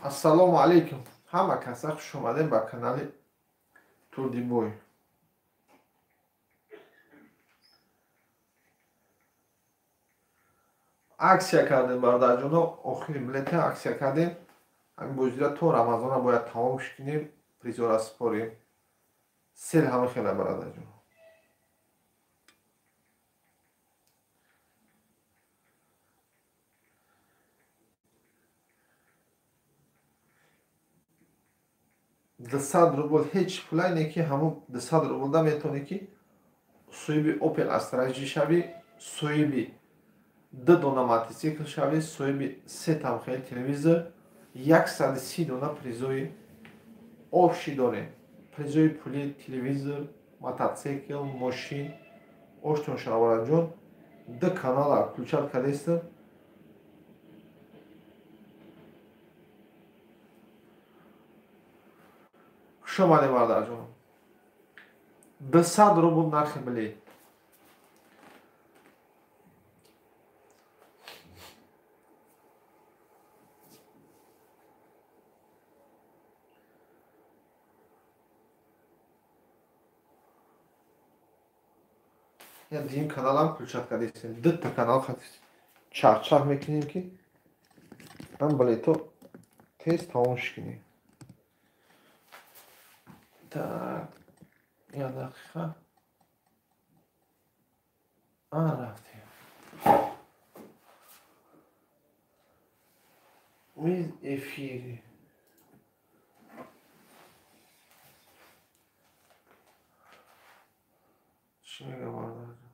Ассалому алейкум. Ҳама каса хуш омадем ба канали Турдибой. Аксия кардем бародарҷоно, охири билета аксия кардем. Ҳамин бозира то Рамазона бояд тамомш кинем, призора спорем. Сел ҳама хела бародарҷоно. $200 ҳеҷ пулай не ки ҳамун $200 да метавонӣ ки соҳиби Opel Astra шавӣ, соҳиби 2 дона мотосикл шавӣ, соҳиби 3 тамхели телевизор, 130 дона призои обшӣ дорем. Призои пули телевизор, мотосикл, мошин оштон шавараҷон 2 канала включат кардестам. Шомаде бародарҷон. $200 нархи билет. Я дим каналам включат кардестем. 2 канал чах-чах мекунем ки ҳам билето тез тамомш кинем. Так, я дақиқа. Рафтем. Миз эфири. Чӣ мега бародарҷон?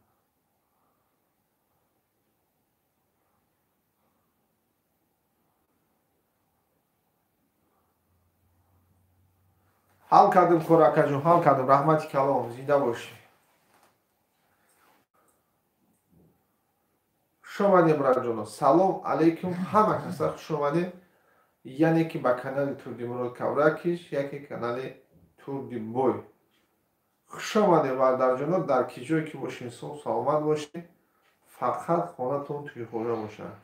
ҳал кардем коракаҷон, ҳал кардем. Раҳмати калом, зинда бошӣ. Хуш омадем братҷоно. Салом алейкум. Ҳама каса хуш омадем. Яъне ки ба канали Турдимурод Кавракиш, яке канали Турдибой. Хуш омадем братҷоно. Дар ки ҷое ки бошем соҳ саломат бошем. Фақат хонатон тӯйхӯра бошад.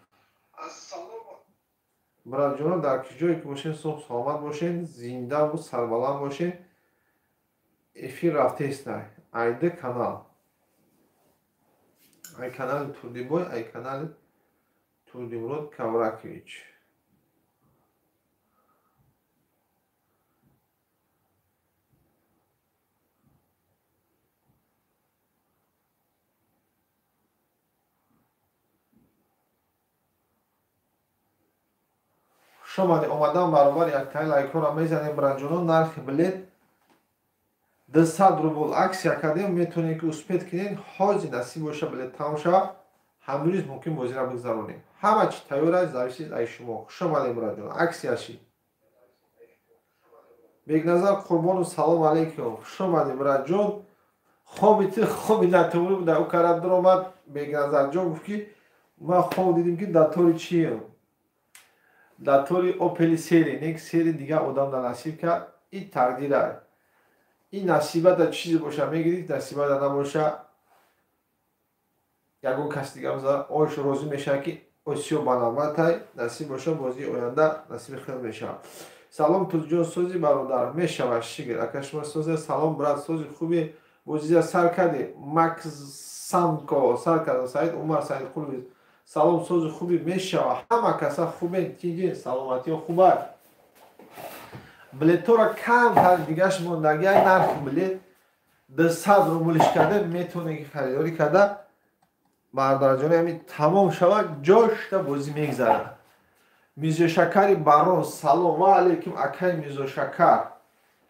братҷоно, дар ки ҷое ки бошем соҳ саломат бошем, зиндаву сарбаланд бошем. Эфир рафтестай. Айда канал. Ай канали Турдибой, ай канали Турдимурод Кавракевич. Шомаде омадам баробар яктаи лайкҳоро мезанем братҷоно. Нархи билет $200 аксия кардем. Метавонем ки успед кинем. Ҳозир насиб боша билет тамом шавад. ҳамрӯз мумкин бозира бигзаронем. Ҳама чи тайёр аст, зависид аз шумо. Хуш омадем братҷоно. Аксия ши. Бегназар Қурбону салом алейкум. Хуш омадем братҷон. خوابی نتوانی بود او کارت در آمد بگنزد جا گفت که ما خواب دیدیم که داتوری چیه داتوری اوپلی سری نیک سری دیگه آدم در نصیب کرد این تقدیره این نصیبه در چیزی باشه میگیرید نصیبه در نباشه یکون کس دیگه مثلا آیش روزی میشه که اوسیو بنامت های نصیب باشه بازی آینده نصیب خیلی میشه سلام توجون سوزی برادر میشه و شگر اکشما سوزی سلام برات سوزی خوبی بوزیزا سر کرده مکس سامکو سر کرده سعید عمر سعید خوبی سلام سوز خوبی میشه و همه کسا خوبه تیجین سلامتی و خوبه بلیتو را کم تر دیگهش موندگی های نرخ بلیت $200 کرده میتونه که خریداری کرده بردارجانه همین تمام شود جاش تا بازی میگذاره میزو شکری برون سلام علیکم اکای میزو شکر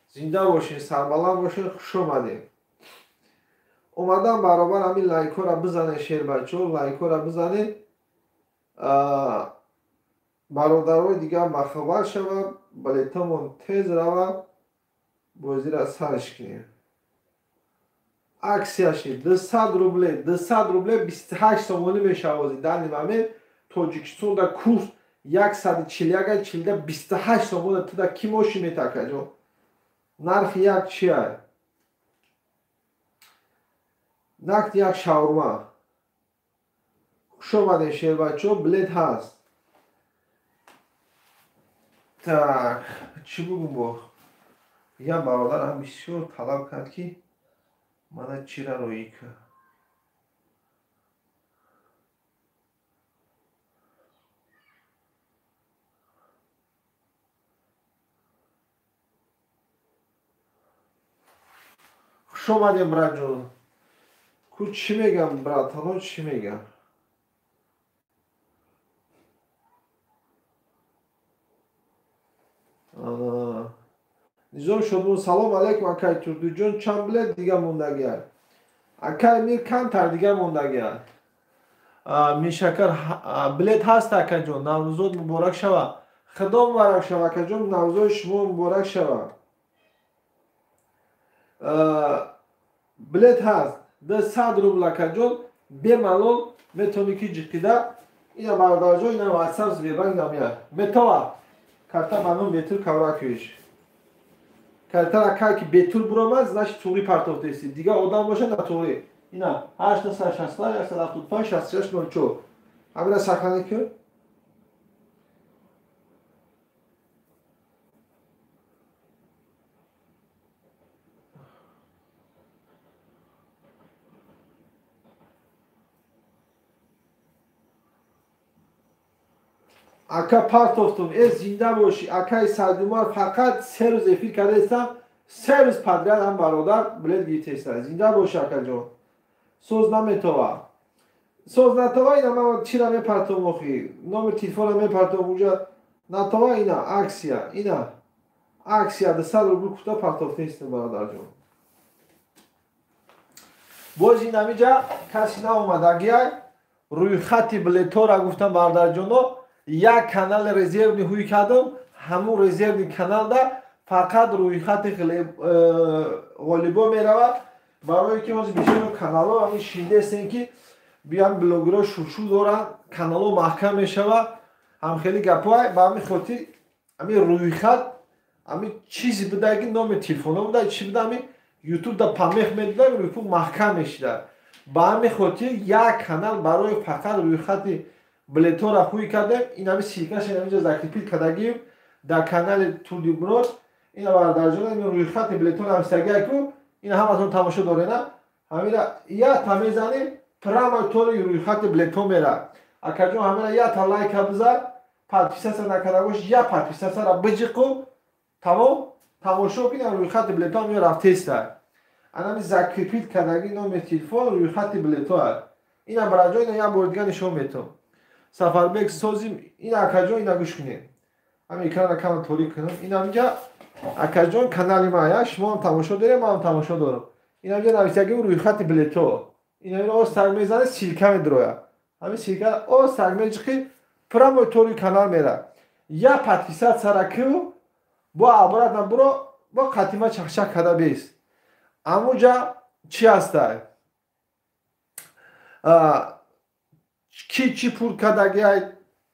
زنده باشین سربلند باشین خوش اومدین اومدم برابر همین لایکو را بزنه شیر بچه لایکو را بزنه برادرهای دیگه هم بخبر شوم بلیتمون تیز روم بازی را سرش کنیم اکسیاشی $200 28 سومونی میشه بازی در نیمه توجیکستان در کورس 141 28 سومون تو در کی ماشی میتاکه جو نرخ یک چیه نقد یک شاورما خوش آمدین شیر بچه ها بلیت هست Так, чӣ бугум бо? Я бародарам бисёр талаб кард, ки мана чиро роӣ кард. Хуш омадем, братҷон. Ку чӣ мегам, братано, чӣ мегам? Низом Шодмон, салом алейкум, акай Турдиҷон. Чанд билет дига мондагиаст? Акай Мир камтар дига мондагиаст. Мишакар билет ҳаст, акаҷон. Наврӯзот муборак шава. Худо муборак шава, акаҷон. Наврӯзоти шумо муборак шава. Билет ҳаст. 100 рубл, акаҷон. Бемалол метавонӣ ки ҷиқида. Ина бародарҷон, ина WhatsApp Сбербанк намия. Метава. Карта манун бетур кавракиш. Карта акай ки бетур буромад, значит туғри партофтеси. Дига одам боша на туғри. Ина 860 175 66 04. Амира сахани кӯ? Ака партофтум, зинда бошӣ. Акай Садумар фақат 3 рӯз эфир кардаистам. 3 рӯз подряд ҳам бародар билет гирифтаистам. Зинда бошӣ, акаҷон. Соз наметова. Соз натова, ина ман чира мепартовам охи. Номер телефона мепартовам уҷа. Натова, ина аксия. Ина аксия 200 рубл кута партофтаистам, бародарҷон. Боз ин ҳамиҷа каси наомадагиай. Рӯйхати билетҳоро гуфтам, бародарҷоно. Як канал резервни ҳуй кардам. Ҳамун резервни каналда фақат рӯйхати ғолибо меравад. Барое ки ҳозир бисёр каналҳо ҳамин шинидестем ки биям блогерҳо шуршу доранд, каналҳо маҳкам мешавад. Ҳамхели гапҳоай ба ҳамин хотир ҳамин рӯйхат ҳамин чизи будаги номи телефоно буда чи буда ҳамин ютубда памех медодаг рӯйпук маҳкам мешидад. Ба ҳамин хотир як канал барои фақат рӯйхати билетҳоро ҳуй кардем. Ин ҳамин силкаша инҷа закрепит кардагим дар канали Турдимурод. Ина бародарҷон, ин рӯйхати билетҳоро ҳамистагиай ку ина ҳаматон тамошо дорена. Ҳамира ята мезанем, прямо тори рӯйхати билетҳо мера. Акаҷон ҳамира ята лайка бизар, подписатсия накарда бош, я подписатсияро биҷиқу, тамом тамошо кин, рӯйхати билетҳо ҳамин рафтеста. Анами закрепит кардаги номи телефон рӯйхати билетҳо аст. Ина бараҷон, ина як бори дига нишон метавам. Сафарбек созим, ина акаҷон, ина гӯш кунем. Ҳамин экрана кама торик кунам. Ина ҳаминҷа акаҷон канали ман, я шумо ҳам тамошо дорем, ман ҳам тамошо дорам. Ина ҳаминҷа нависидагим рӯйхати билетҳо. Ина ҳамин оз так мезане, силка медроя. Ҳамин силка оз так меҷиқи, прямо тори канал мера. Я подписатсияро ку, бо обратно буро, бо қатима чахчах карда бес. Амуҷа чи ҳастай? Ки чӣ пур кардагиай,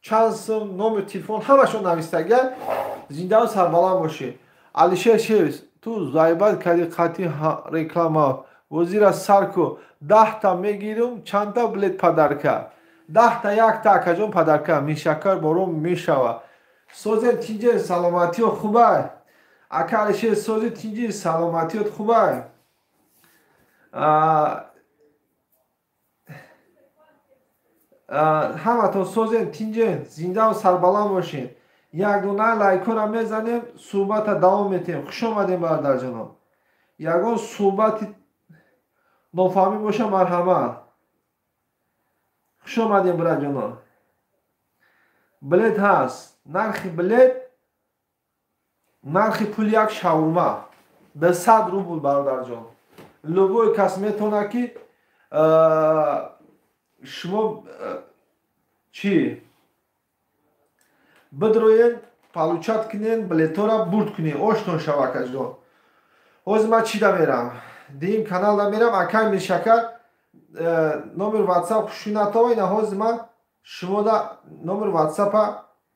чанд сум, номер телефон ҳамашон навистагиай. Зиндау сарбаланд бошед. Алишер Шевс, ту зайбат карди қатъи реклама. Возира сарку 10 та мегирум, чанда билет падарка. 10 та як та акаҷон падарка. Мишакар бором мешава. Созем тинҷер саломатиё хубай. Ака Алишер сози тинҷер саломатиёт хубай. ҳаматон созем тинҷен, зиндаву сарбаланд бошед. Ягона лайкора мезанем, суҳбата давом метем. Хуш омадем, бародарҷонон. Ягон суҳбати нофаҳмӣ боша, марҳамат. Хуш омадем, братҷонон. Билет ҳаст. Нархи билет, нархи пули як шаурма 200 рубл, бародарҷон. Любой кас метавонад ки шумо чӣ бидроен, палучат кунен, билетҳоро бурд кунен, оштон шава, акаҷон. ҳозир ман чида мерам? Дим каналда мерам, акай Миршакар номер WhatsApp шунатова. Ина ҳозир ман шумода номер WhatsApp-а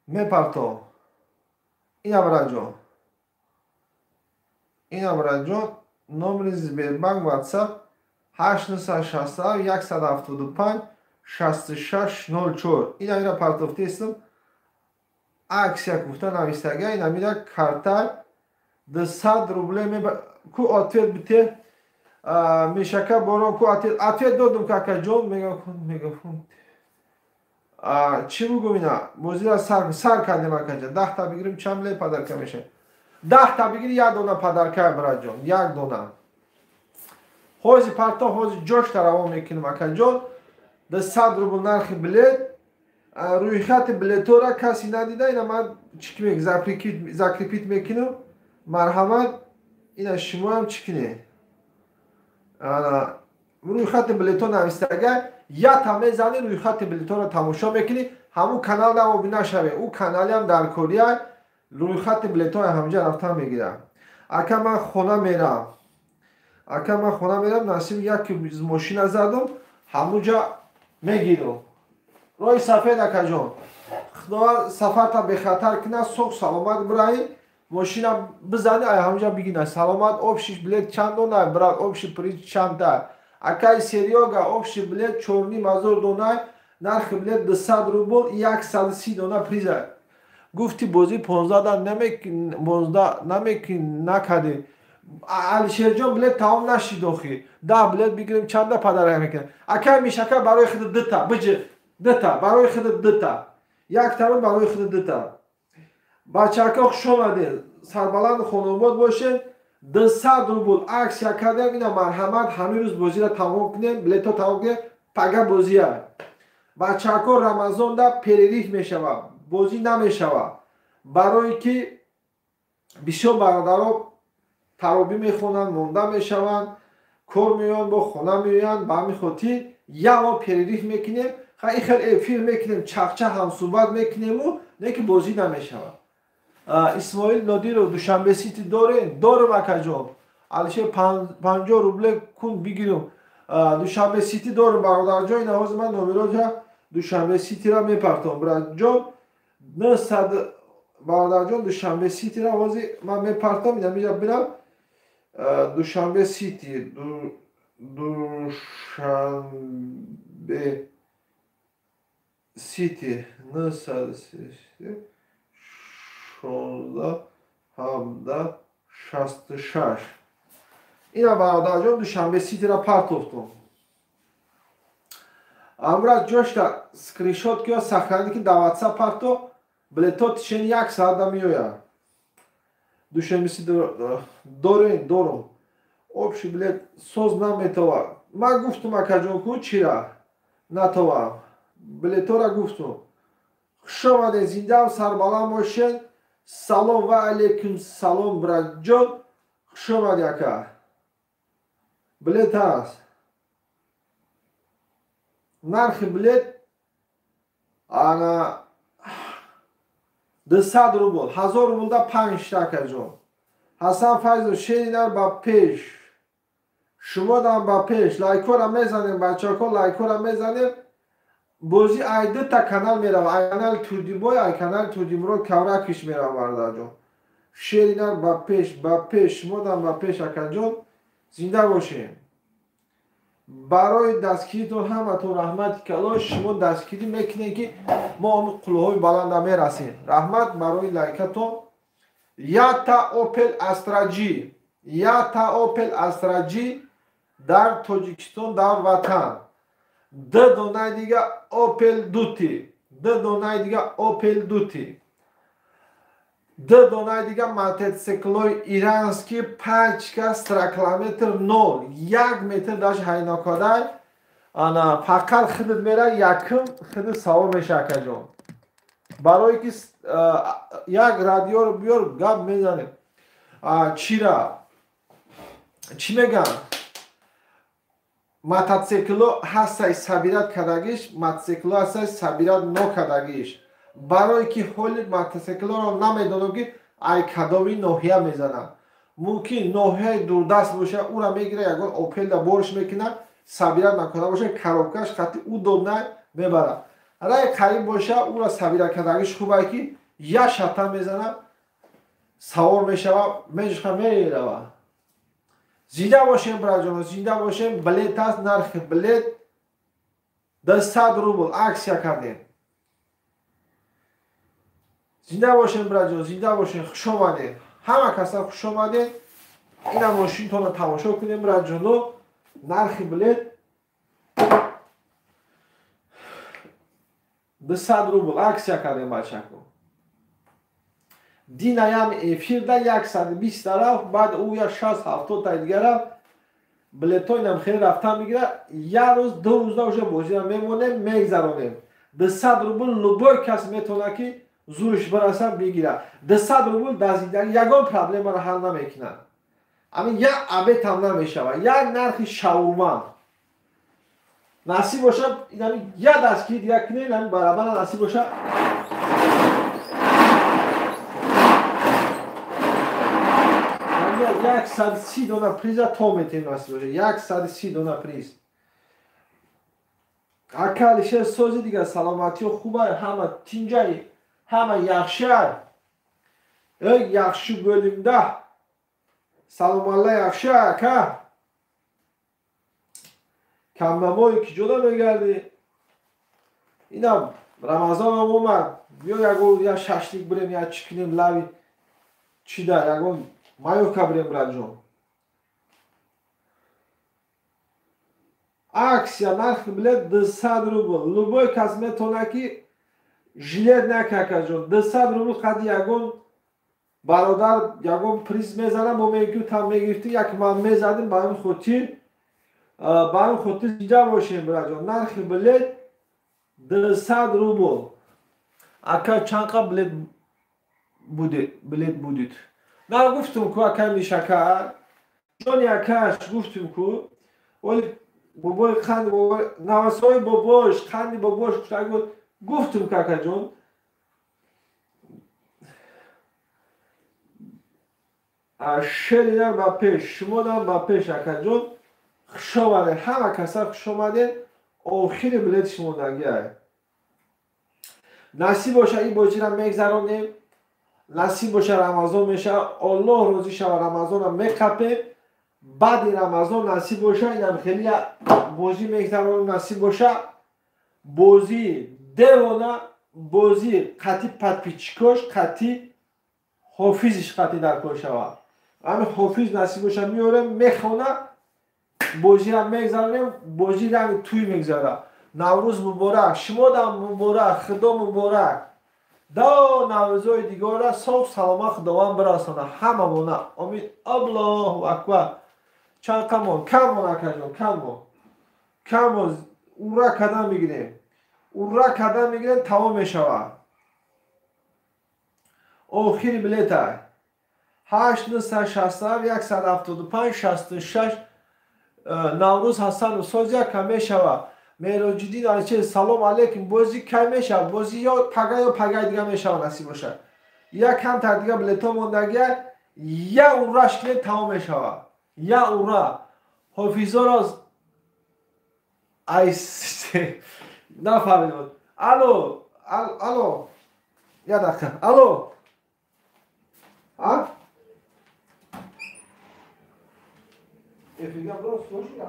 мепартовам. Ина братҷон. Ина братҷон, номери Сбербанк WhatsApp 869 175 66 04. Ина ира партофтестам. аксия гуфта навистага ин амира карта 200 рубле ку ответ бите мешака борон ку ответ додум какаҷон мегафон чӣ бугум ина бозира сар кардем акаҷон 10 та бигирим чанд ле падарка меша 10 та бигири як дона падарка братҷон як дона ҳози парто ҳози ҷошта равон мекунем акаҷон 200 рубл нархи билет рӯйхати билетора каси надида ина ман чикмек закрепит мекунам марҳамат ина шумоам чикне рӯйхати билето навистага ята мезани рӯйхати билетора тамошо мекунӣ ҳамун каналам обина шаве ӯ каналиам дар кория рӯйхати билетои ҳамҷа рафта мегирам ака ман хона мерам насиб як мошина задум ҳамунҷа мегирам роҳи сафед акаҷон худованд сафарта бехатар кина соҳ саломат бираҳӣ мошина бизани ай ҳамҷа бигина саломат обши билет чанд дона брат обши приз чанда акаи серёга обши билет 4500 дона нархи билет 200 рубл 130 дона приза гуфти бозӣ 15 дан намекин накади алишерҷон билет тамом нашидохӣ 10 билет бигирем чанда падара мекунем акаи мишака барои худ дита биҷи дита барои худ дита як тамон барои худ дита бачака хуш омадед сарбаланд хонобод бошед 200 рубл аксия кардем ина марҳамат ҳамин рӯз бозиро тамом кунем билето тамом кунем пага бозия бачако рамазонда перерих мешавад бозӣ намешавад барое ки бисёр бародаро таробӣ мехонанд монда мешаванд кор меоянд бо хона меоянд ба ҳамин хотир як бор перерих мекунем ин хел эфир мекунем чахча ҳамсӯҳбат мекунему не ки бозӣ намешавад исмоил нодиро душанбе сити дорем акаҷон алишер 50 рубле кун бигирем душанбе сити дорем бародарҷон ин ҳози ман номероҷа душанбе ситира мепартом братҷон 900 бародарҷон душанбе ситира ҳози ман мепартом ина миҷа бирам душанбе сити душанбе сити 916 ина бародарҷон душанбе ситира партофтум амраз ҷошта скриншот киё сахранӣ ки дар ватсап парто билето тишени 1 саата меояд душанбе сити дорем обши билет соз наметова ман гуфтум акаҷон ку чира натовам билетора гуфтум хуш омадед зиндаам сарбаланд бошед салом ва алейкум салом братҷон хуш омадед ака билет ҳаст нархи билет ана 200 рубл 1000 рублда 5 та акаҷон ҳасан файзов шеринар ба пеш шумо дам ба пеш лайкора мезанем бачаҳо лайкора мезанем бозӣ ай дута канал мерава ай канали турдибой ай канали турдимурод кавракиш мерава бародарҷон шеринар ба пеш шумо дам ба пеш акаҷон зинда бошем барои дастгиритон ҳаматон раҳмати калон шумо дастгирӣ мекунед ки мо он қулӯҳои баланда мерасем раҳмат барои лайкатон ята опел астраҷи дар тоҷикистон дар ватан ду донаи дига опел дути ду донаи дига мотоциклои ирански пачка стракилометр 0 1 метр даш ҳайнокодай ана фақат худут мера якм худут савор меша акаҷон барое ки як радиоро биёр гап мезанем чира чӣ мегам мотоцикло ҳастаи сабират кардагиш мотоцикло ҳастаи сабират нокардагиш барое ки ҳоли мотоциклоро намедонам ки ай кадоми ноҳия мезанам мумкин ноҳияи дурдаст бошад ура мегира ягон опелда борш мекунад сабират накарда бошад коробкаш хати ӯ додна мебарад рай қариб бошад ура сабират кардагиш хубае ки як шата мезанам савор мешавад мешуха мерава зинда бошем братҷоно зинда бошем билет аст нархи билет 200 рубл аксия кардем زنده باشین براجان، زنده باشین، خوش آمدین. همه کسا خوش آمدین. این ماشین تون رو تماشا کنیم براجانو. نرخ بلیت 200 روبل اکسیا کردیم بچه کو. دینایم افیر دا 120 طرف بعد او یا 60-70 تا دیگه بلیتای نم خیلی رفتن میگیره. یه روز دو روز داشته بازی میمونه میگذرونیم. 200 روبل لبای کس میتونه که زورش برسه بگیره. 200 روبل دزدیدن یگان پرابلم را حل نمیکنه. اما یا ابد هم نمیشه. یا نرخ شاورما نصیب باشه یعنی یا دستگیر دیگه کنه یعنی برابر نصیب باشه. یعنی 130 دونه پریز تا میتونه نصیب باشه. 130 دونه پریز. اکلش سوزی دیگه سلامتی و خوبه همه تینجایی همه یخشر یخشو بölümde سلام الله یخشر که کمنمایی که جدا میگردی اینا رمضان هم اومد بیا یا ششلیک بریم یا چکنیم لوی چی ده یکون مایوکا بریم برجون عکس یا نرخ بلیت 200 روبل لبای کس میتونه که ژیلت نکه جون 200 روبل خدی یکون برادر یکون پریز میزنم با میگو تا میگیرتی یک من میزدیم با این خودتی دیجا باشیم برجون نرخ بلیت 200 روبل اکا چانقا بلیت بودید نه گفتم که اکا میشه که جون یکاش گفتم که ولی بابای خند بابای نواسای باباش خندی باباش گفتم کاکا جون شریدن با پیش شما دارم با پیش کاکا جون خوش آمده همه کسا خوش آمده آخر بلیت شما دنگه نصیب باشه این بازی را میگذرانیم نصیب باشه رمضان میشه الله روزی شب رمضان را میکپه بعد رمضان نصیب باشه اینم خیلی بازی میگذرانیم نصیب باشه بازی دیوانا بازی قطی پتپیچکاش قطی حافظش قطی در کار شود همه حافظ نصیب باشه میاره میخونه بازی را میگذرانیم بازی را توی میگذاره نوروز مبارک شما دم مبارک خدا مبارک دا نوروزهای دیگر را صاف سلامت خداوند برسانه همه مونه امید الله اکبر چند کمان کمان اون را کدام میگیریم تمام میشود آخری بلیت های 8-9-67 175 66 نوروز حسن و سازی که میشود میراجدین علیچه سلام علیکم بازی که میشود بازی یا پگه دیگه میشود نصیب باشه یا کم تر دیگه بلیت ها موندگه یا اون راش کنید تمام میشود یا اون را حافظا را ایس نفهمیدم الو یا دقیقه الو ها افیگم برو سوشی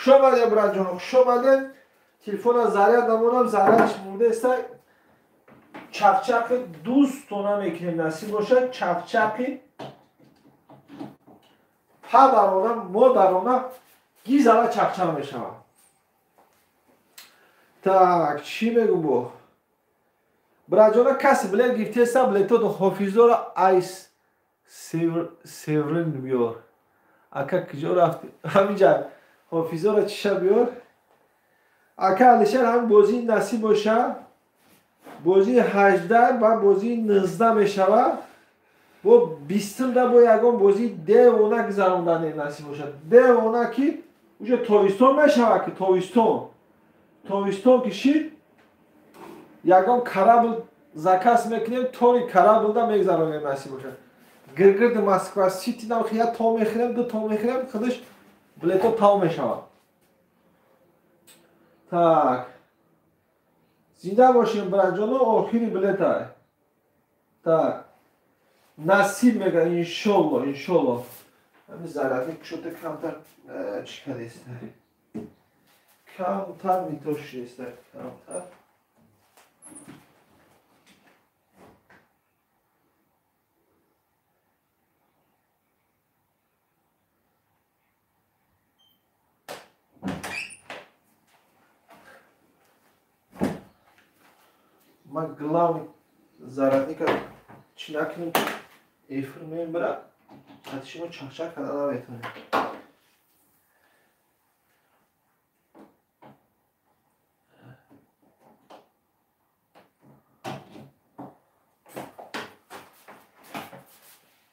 شماده برای شماده تلفن زرد نمونم زردش مورده است چقچق دوست تونه میکنیم نصیب باشه چقچقی پدرانه مادرانه گیزالا چقچق میشوه так چی میگو بو براجانا کسی بلیت گیفته است بلیتو دو حافظو را ایس سیورن بیار اکا کجا رفتی همینجا حافظو را چی شد بیار اکا علیشن هم بازی نصیب باشه بازی 18 و بازی 19 میشوه و 20 دا با یکم بازی دیوانه گذراندن نصیب باشه دیوانه که اونجا تاویستون میشوه که تاویستون که شید یکم کرابل заказ мекунем тори Карабулда мегзаронем насиб бошад. Гиргирди Москва Сити дам я то мехирем, 2 то мехирем, худаш билето тав мешавад. Так. Зинда бошем браҷоно, охири билета. Так. Насиб мега иншолло, иншолло. Ҳамин зарафи чӯта камтар чӣ кадест? Камтар метошист, камтар. Ма главный заратника чӣ накунем, эфир мебира, атишимо чақчақ када наметонем.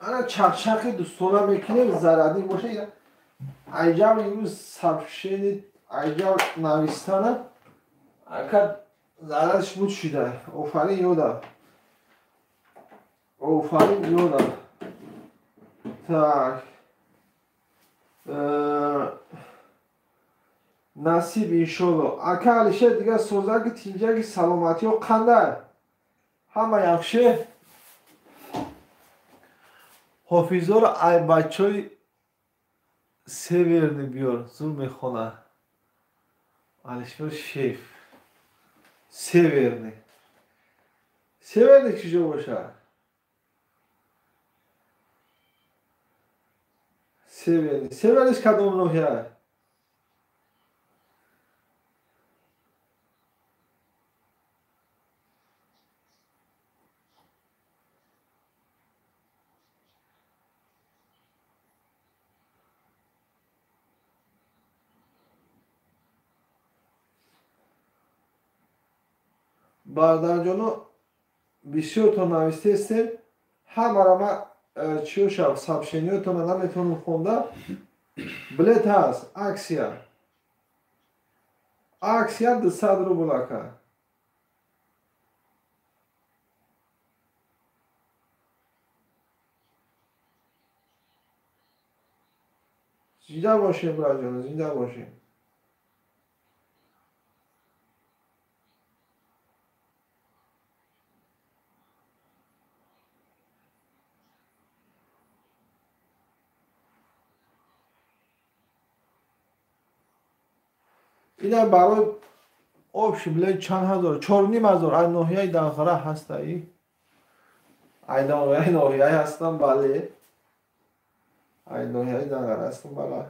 ана чақчақи дӯстона мекунем, заратник боша. Айҷаб имрӯз сабшени айҷаб навистана акад зарадш буд шуда. Офарин ёдам. Офарин ёдам. Так. Насиб иншолло. Ака Алишер дигар созаки тинҷаки саломатиё қандай? Ҳама яхше? Ҳофизоро ай бачаҳои северни биёр, зуд мехона. Алишер шеф. Северни. Северни чиҷо бошад? Северни. Северниш кадом ноҳия? Бародарҷоно бисёртон навистестед. Ҳамаро ман чиё шав сабшениётона наметавонам хонда. Билет ҳаст, аксия. Аксия 200 рубл ака. Зинда бошем браҷоно, зинда бошем. Инам барои обши билет чанд ҳазор, 4500. Ай ноҳияи Данғара ҳастаи? Ай ноҳияи ҳастам, бале. Ай ноҳияи Данғара ҳастам, бала.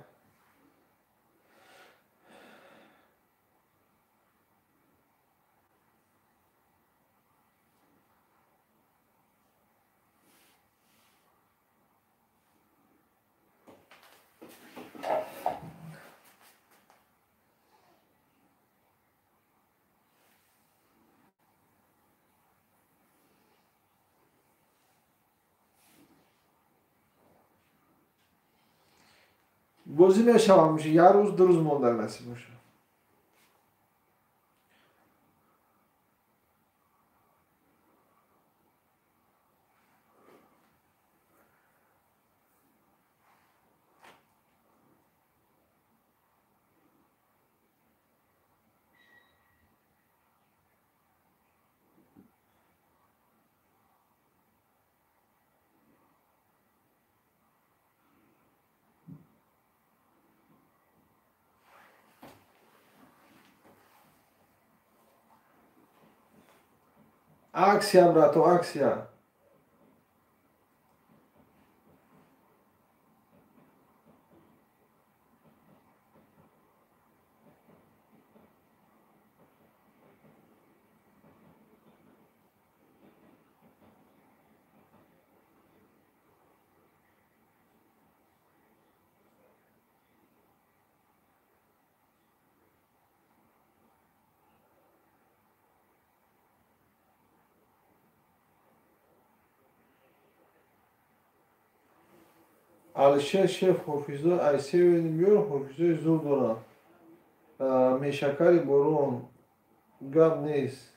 бозӣ мешавам, як рӯз 2 рӯз монда насиб бошад. Аксия, брато, аксия. Алишер шеф ҳофизо ай северни биёр, ҳофизои зур дорам. Мешакари борон гап нест.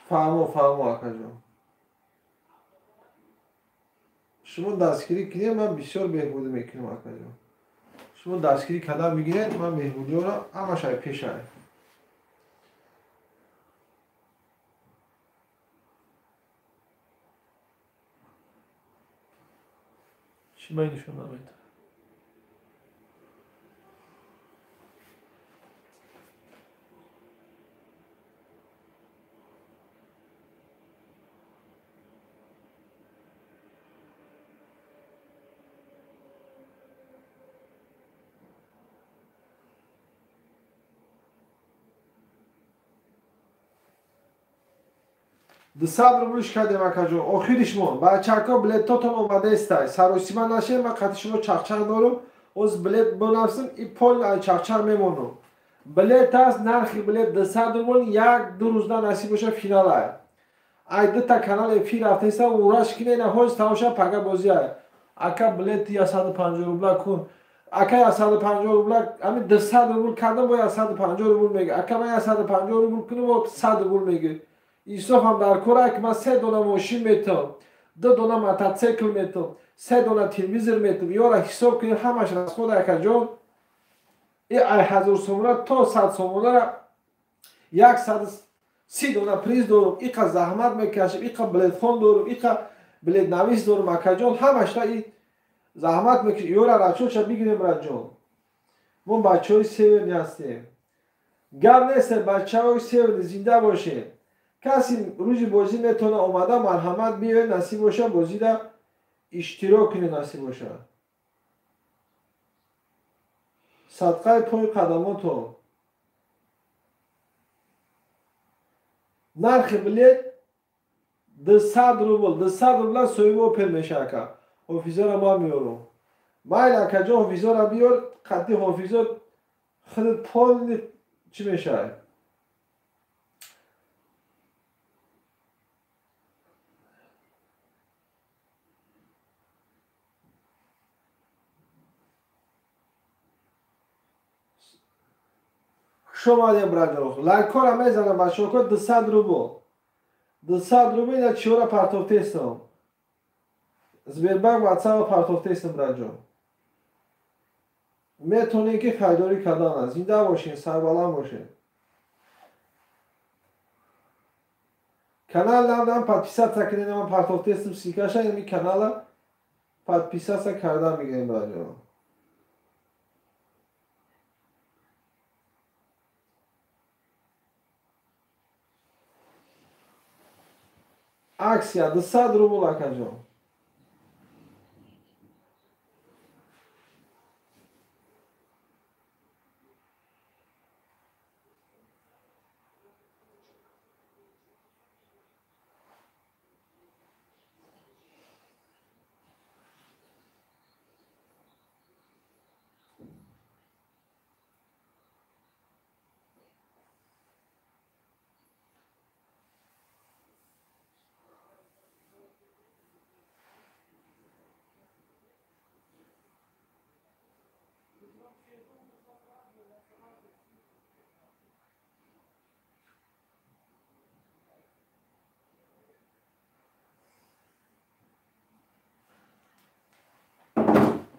فهمو آقا جان. شما دستگیری کنید من بسیار بهبودی میکنم آقا جان. شما دستگیری کردن بگیرید من بهبودی را همه شای پیش آید. چی بینشون نمید؟ ده صبر روش کردیم آقا جان. آخرش مون بچه ها بلیتاتون اومده است. سرویسی من نشه من قطع شما چاقچر دارم. از بلیت بنفسم این پول چاقچر میمونم. بلیت هست نرخی بلیت 200 روبل یک دو روز نصیب بشه فینال های. ای دو تا کانال فی رفته است و ورش کنه نه هوش تماشا پگا بازی های. آقا بلیت 150 روبل کن. آقا 150 روبل همین 200 روبل کردم با 150 روبل میگه. آقا من 150 روبل کنم و 100 روبل میگه. ایسوف هم در کاره که من 3 دونه ماشین میتونم 2 دونه موتورسیکل میتونم 3 دونه تلویزیون میتونم یا را حساب کنید همش از خود آقا جان این 1000 سومونه تا 100 سومونه را 130 دونه پریز دارم این زحمت میکشم این بلیت فون دارم این بلیت نویس دارم آقا جان همش را این زحمت میکشم یا را چوش بگیریم را جان ما بچه های سیور هستیم گم نیست بچه های سیور زنده باشه کسی روزی بازی میتونه اومده مرحمت بیه نصیب باشه بازی دا اشتراک کنه نصیب باشه صدقه پای قدماتو نرخ بلیت 200 روبل 200 روبل سویب اوپن میشه که حافظه را ما میارم مایل اکا جا حافظه را بیار خطی حافظه خود پول چی میشه شما دیم برادر لایکو را میزنم بچه ها 200 روبل 200 روبل یا چیورا پرتوفته استم زبیربگ واتساپ پرتوفته استم برادر میتونین که خریداری کردن است زنده باشین سربلند باشین کانال نام подписаться کنین من پرتوفته استم سیکاشا این کانال подписаться کردن میگیم برادر Акция 200 روبل آقا جان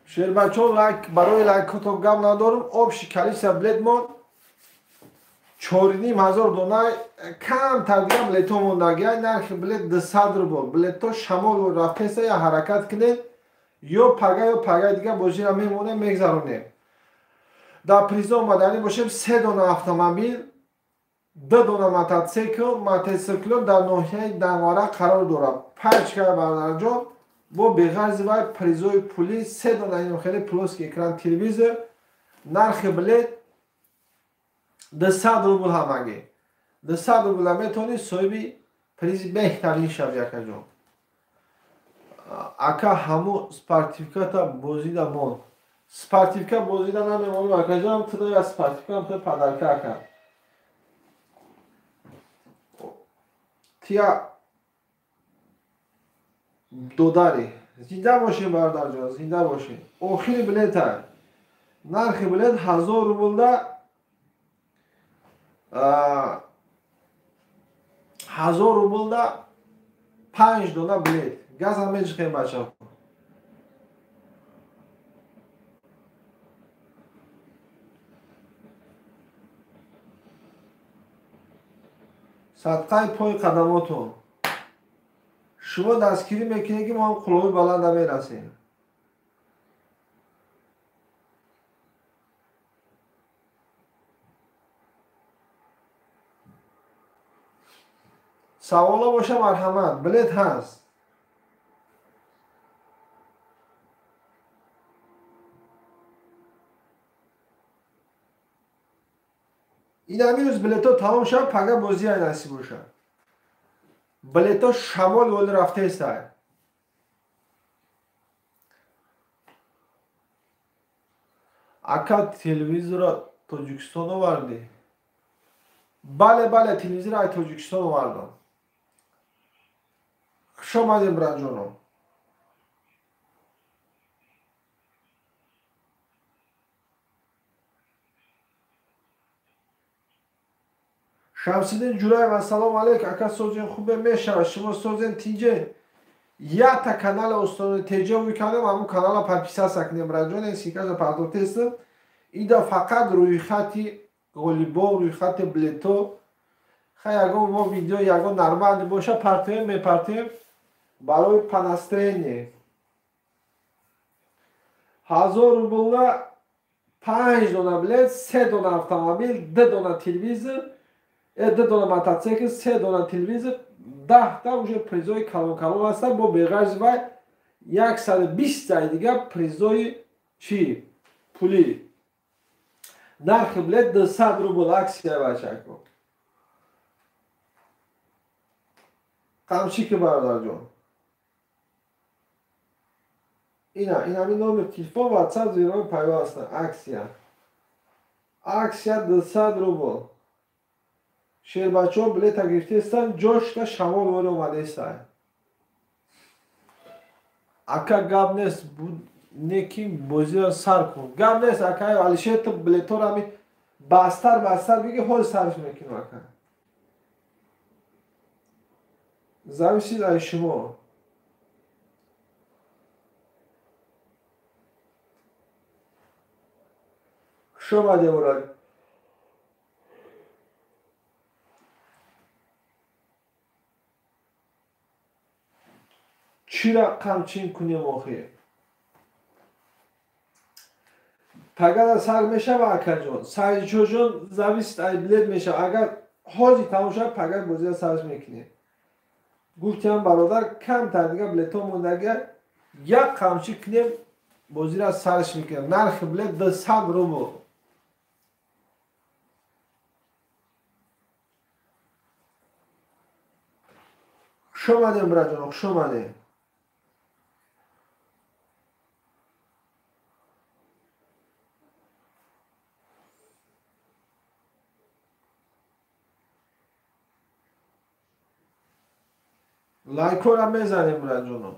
شیر بچه ها لایک برای لایکاتون گم ندارم آب شکلی بلیت مون 4500 دونه کم تر دیگه بلیت ها موندگی های نرخ بلیت 200 روبل بلیت ها شمال و رفته است یا حرکت کنید یا پگه دیگه بازی را میمونه میگذرونیم در پریزا مدنی باشیم 3 دونه автомобиль 2 دونه موتورسیکل در ناحیه دنواره قرار داره پنج که برادر جان با بغرض و پریزای پولی 3 دونه این خیلی پلوس که اکران تلویزیون نرخ بلیت 200 روبل همگی 200 روبل میتونی صاحبی پریز بهترین شوی آقا جان آقا همو سپارتیفیکات بازی دا مون سپارتیفیکات بازی دا نمیمونم آقا جان تو دا سپارتیفیکات هم خیلی پدرکه آقا تیا دوداری زنده باشین برادر جان زنده باشین آخر بلیت ها نرخ بلیت 1000 روبل دا 1000 рубл да 5 дона билет. Газ ҳам мечиқем бачаҳо. садқаи пои қадамотон. шумо дастгирӣ мекунед ки мо ҳам қулоби баланда мерасем. саволо боша марҳамат, билет ҳаст. ин ҳамин рӯз билето тамом шавад, пага бозӣ ай насиб бошад. билето шамол воли рафтестай. ака телевизора Тоҷикистон оварди? бале, телевизора ай Тоҷикистон овардам. хуш омадем браҷоном. шамсиддин ҷураев ассалому алайкум. ака созен хубе мешавад, шумо созен тиҷе якта канала устони теҷа викардем, ҳамун канала подписаться кунем браҷонем, сикажа пардохтестам. ида фақат рӯйхати ғолибо, рӯйхати билето, хай ягон мо видео ягон нормали боша партоем мепартоем барои панастрение. 1000 рубла 5 дона билет, 3 дона автомобил, 2 дона телевизор, 2 дона мотоцикл, 3 дона телевизор, 10 та уже призои калон ҳастанд. бо беғарзи вай 120 ҷай дига призои чӣ? Пулӣ. нархи билет 200 рубл аксия бачако. қамчи ки бародарҷон. ин ҳамин номер телефон WhatsApp зирои пайвастан. аксия 200 рубл. шербачаҳо билета гирифтестанд, ҷошта шамол воли омадестанд. ака гап нест неки бозиро сар кун. гап нест ака алишер ту билеторо ҳами бастар биги ҳол сарф мекунем ака. зависит аз шумо. хуш омадем урад. чира қамчин кунем охир? пагада сар мешава акаҷон. сариҷоҷон зависит аз билет мешава. агар ҳози тамом шавад пага бозиро сарф мекунем. гуфтиам бародар камтар дига билетҳо мондагия як қамчи кунем бозиро сарф мекунем. нархи билет 200 рубл. хуш омадем браҷон, хуш омадем. лайкора мезанем браҷоном.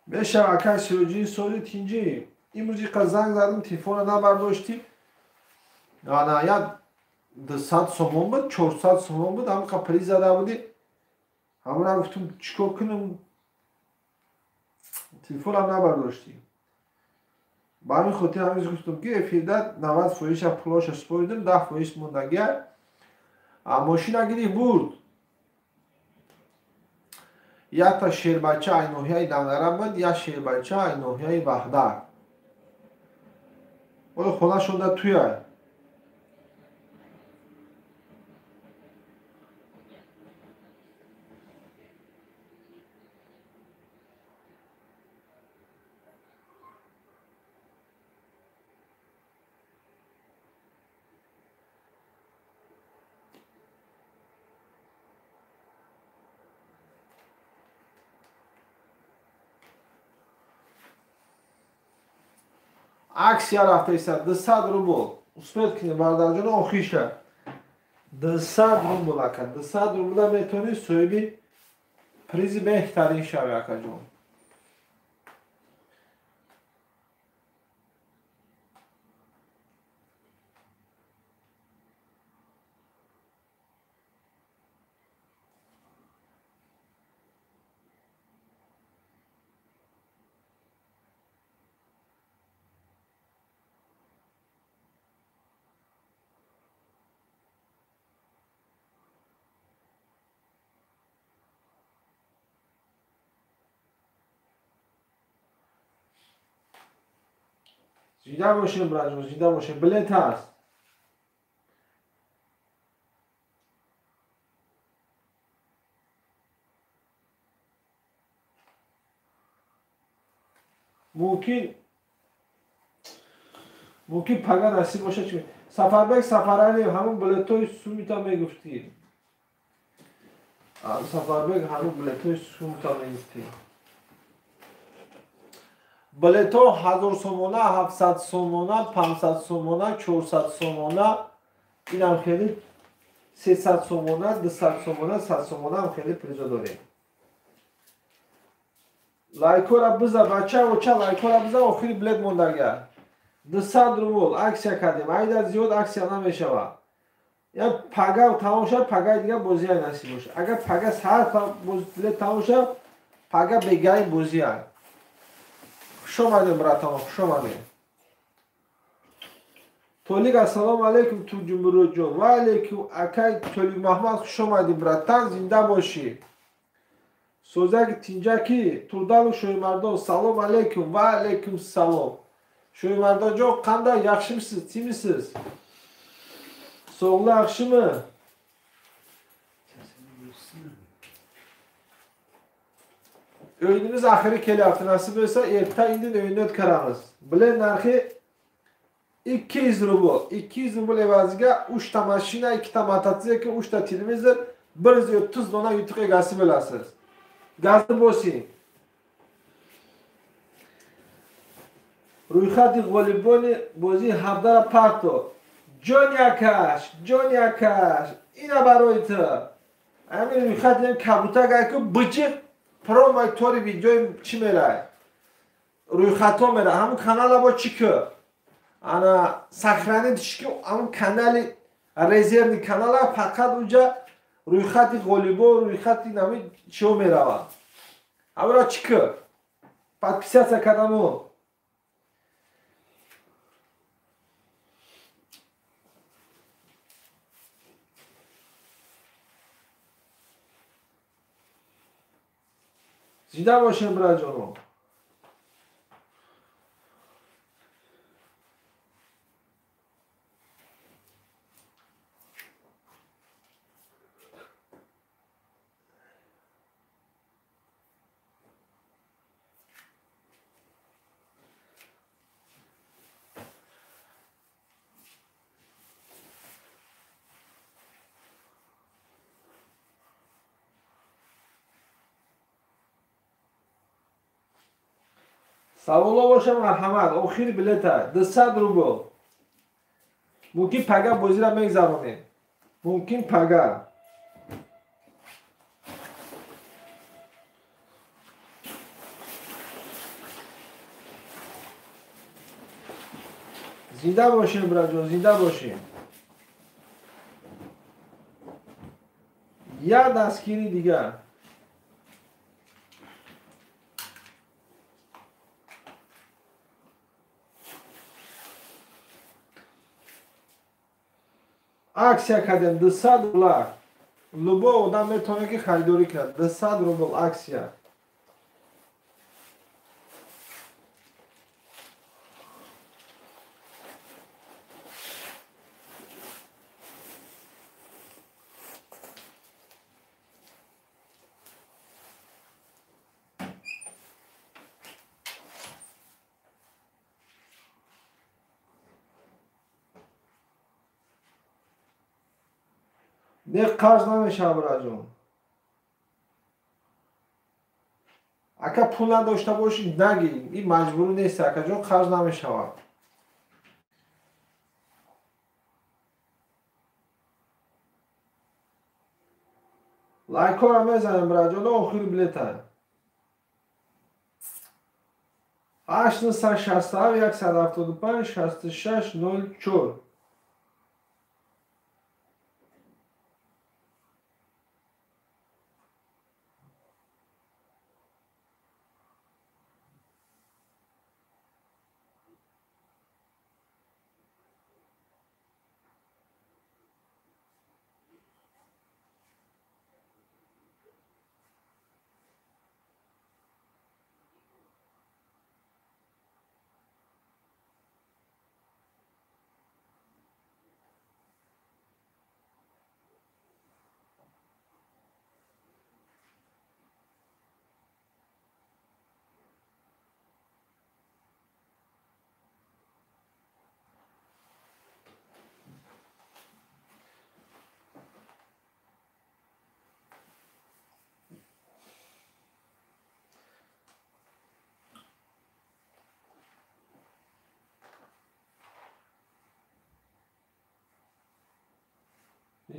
мешава ака сироҷии соли тинҷӣ. имрӯз иқа занг задам, телефонро набардошти. як 200 сомон буд, 400 сомон буд. ҳамиқа приз зада будӣ. ҳамона гуфтум чикор кунам, телефонам набардошти. ба ҳамин хотир ҳамиз гуфтум ки эфирда 90% пулоша споридам, 10% мондагия. ماشین گیری برد. یا تا شیربچه اینوهی دنگرم بود یا شیربچه اینوهی وحده. ولی خدا شده توی аксия рафтаиста 200 рубл. Успед кине бардарҷон охиша 200 рубл ака 200 рубл метавонӣ соҳиби призи беҳтарин шави акаҷон. زیده باشیم براجون زیده باشیم بلیت هست. ممکن پگه نصیب باشه چی سفربک سفرانی همون بلیتوی سومیتا میگفتی سفربک همون بلیتوی سومیتا میگفتی بلیتو 1000 سومونه 700 سومونه 500 سومونه 400 سومونه این هم خیلی 300 سومونه 200 سومونه 100 سومونه هم خیلی پریزا داریم. لایکو را بزن بچه و چه لایکو را بزن آخری بلیت موندگه 200 روبل اکسیا کردیم ایده زیاد اکسیا نمیشوه یا پگه و تمام شد پگه دیگه بازی های نصیب باشه. اگر پگه سر بلیت تمام شد پگه بگه بازی های خوش آمدیم براتان خوش آمدیم. تولیق السلام علیکم تو جمهوری جون و علیکم اکای تولیق محمد خوش آمدیم براتان زنده باشی. سوزک تینجاکی تردال شوی مردان سلام علیکم و علیکم سلام. شوی مردان جان قنده یخشی misiniz چی misiniz soğuklu yakşı mı öğünümüz ahiri kelyaptı nasip olsa erta indin öğünü ötkaramiz bilen narxi 200 rubl 200 rubl evaziga 3 ta mashina 2 ta mototsikl 3 ta televizor 130 dona yutuq egasi bo'lasiz. Gazni bo'sing. رویخط والیبال بازی هفته پارتو جان یکش اینا برای تو همین رویخط این کبوتر گه که بچه پرومای توری ویدیوی چی میره رویخط ها میره همون کانال با چی که انا سخرانی دیش که همون کانال رزرنی کانال ها فقط اونجا رویخط والیبال رویخط نمی چیو میره همون را چی که پادپیسیاسیا کردم زیده باشیم برای جانم. سوالا باشه مرحمت آخری بلیت 200 روبل ممکن پگه بازی را میگذرونیم ممکن پگه زنده باشیم برای زنده باشیم. یا دستگیری دیگه аксия кардем $200. Любой одам метавонад ки харидорӣ кард. $200 аксия. Не қарз намешава браҷон. Ака пул надошта бошӣ нагӣ. Ин маҷбурӣ нест акаҷон, қарз намешавад. лайкора мезанем браҷон, охири билета. 867-175-6604.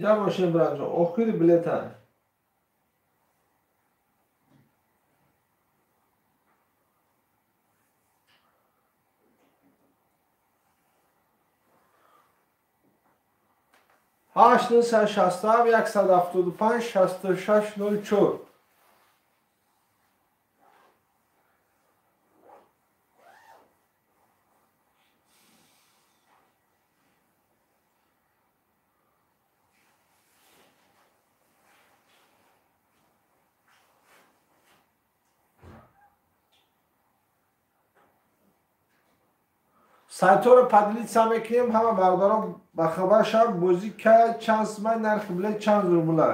Ҷа бошем браҷон, охири билета. هشت نصد شصت و هفت 175 66 04. сайтҳоро падлитса мекунем, ҳама бардорон бахабар шаванд бозӣ ка чанд симай нархи билет чанд рубла.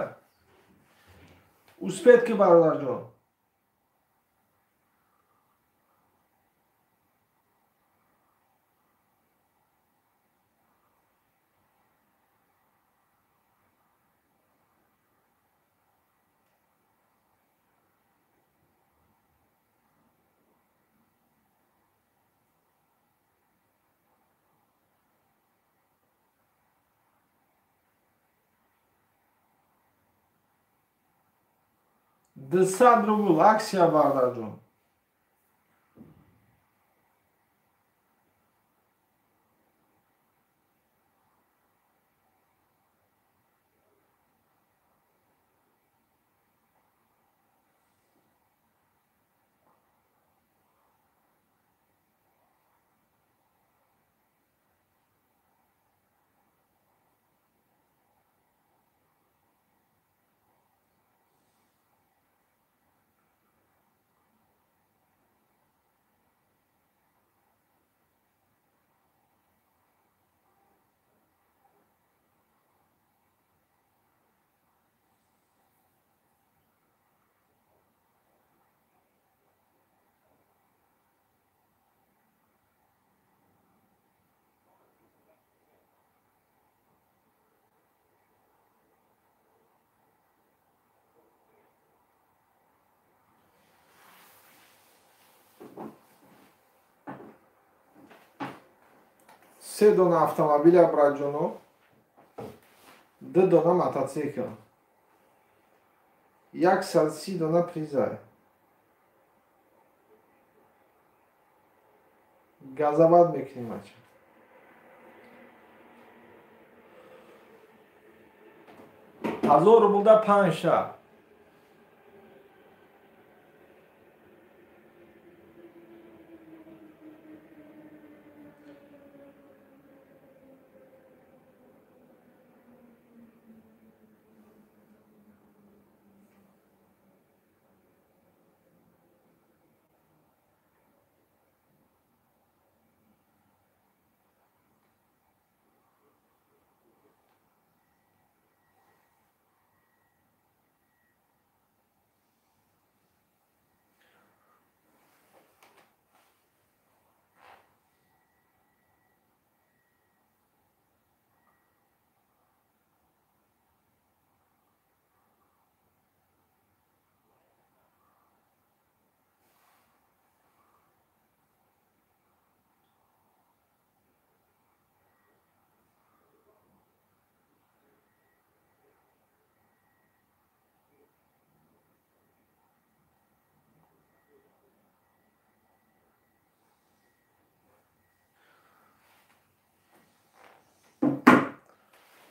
успех ки бародарҷон. $200 аксия бародарҷон. سه دونه автомобил браҷоно, 2 дона мотоцикл, 130 дона приза. газоват мекунем ача. $1000 5 шаб.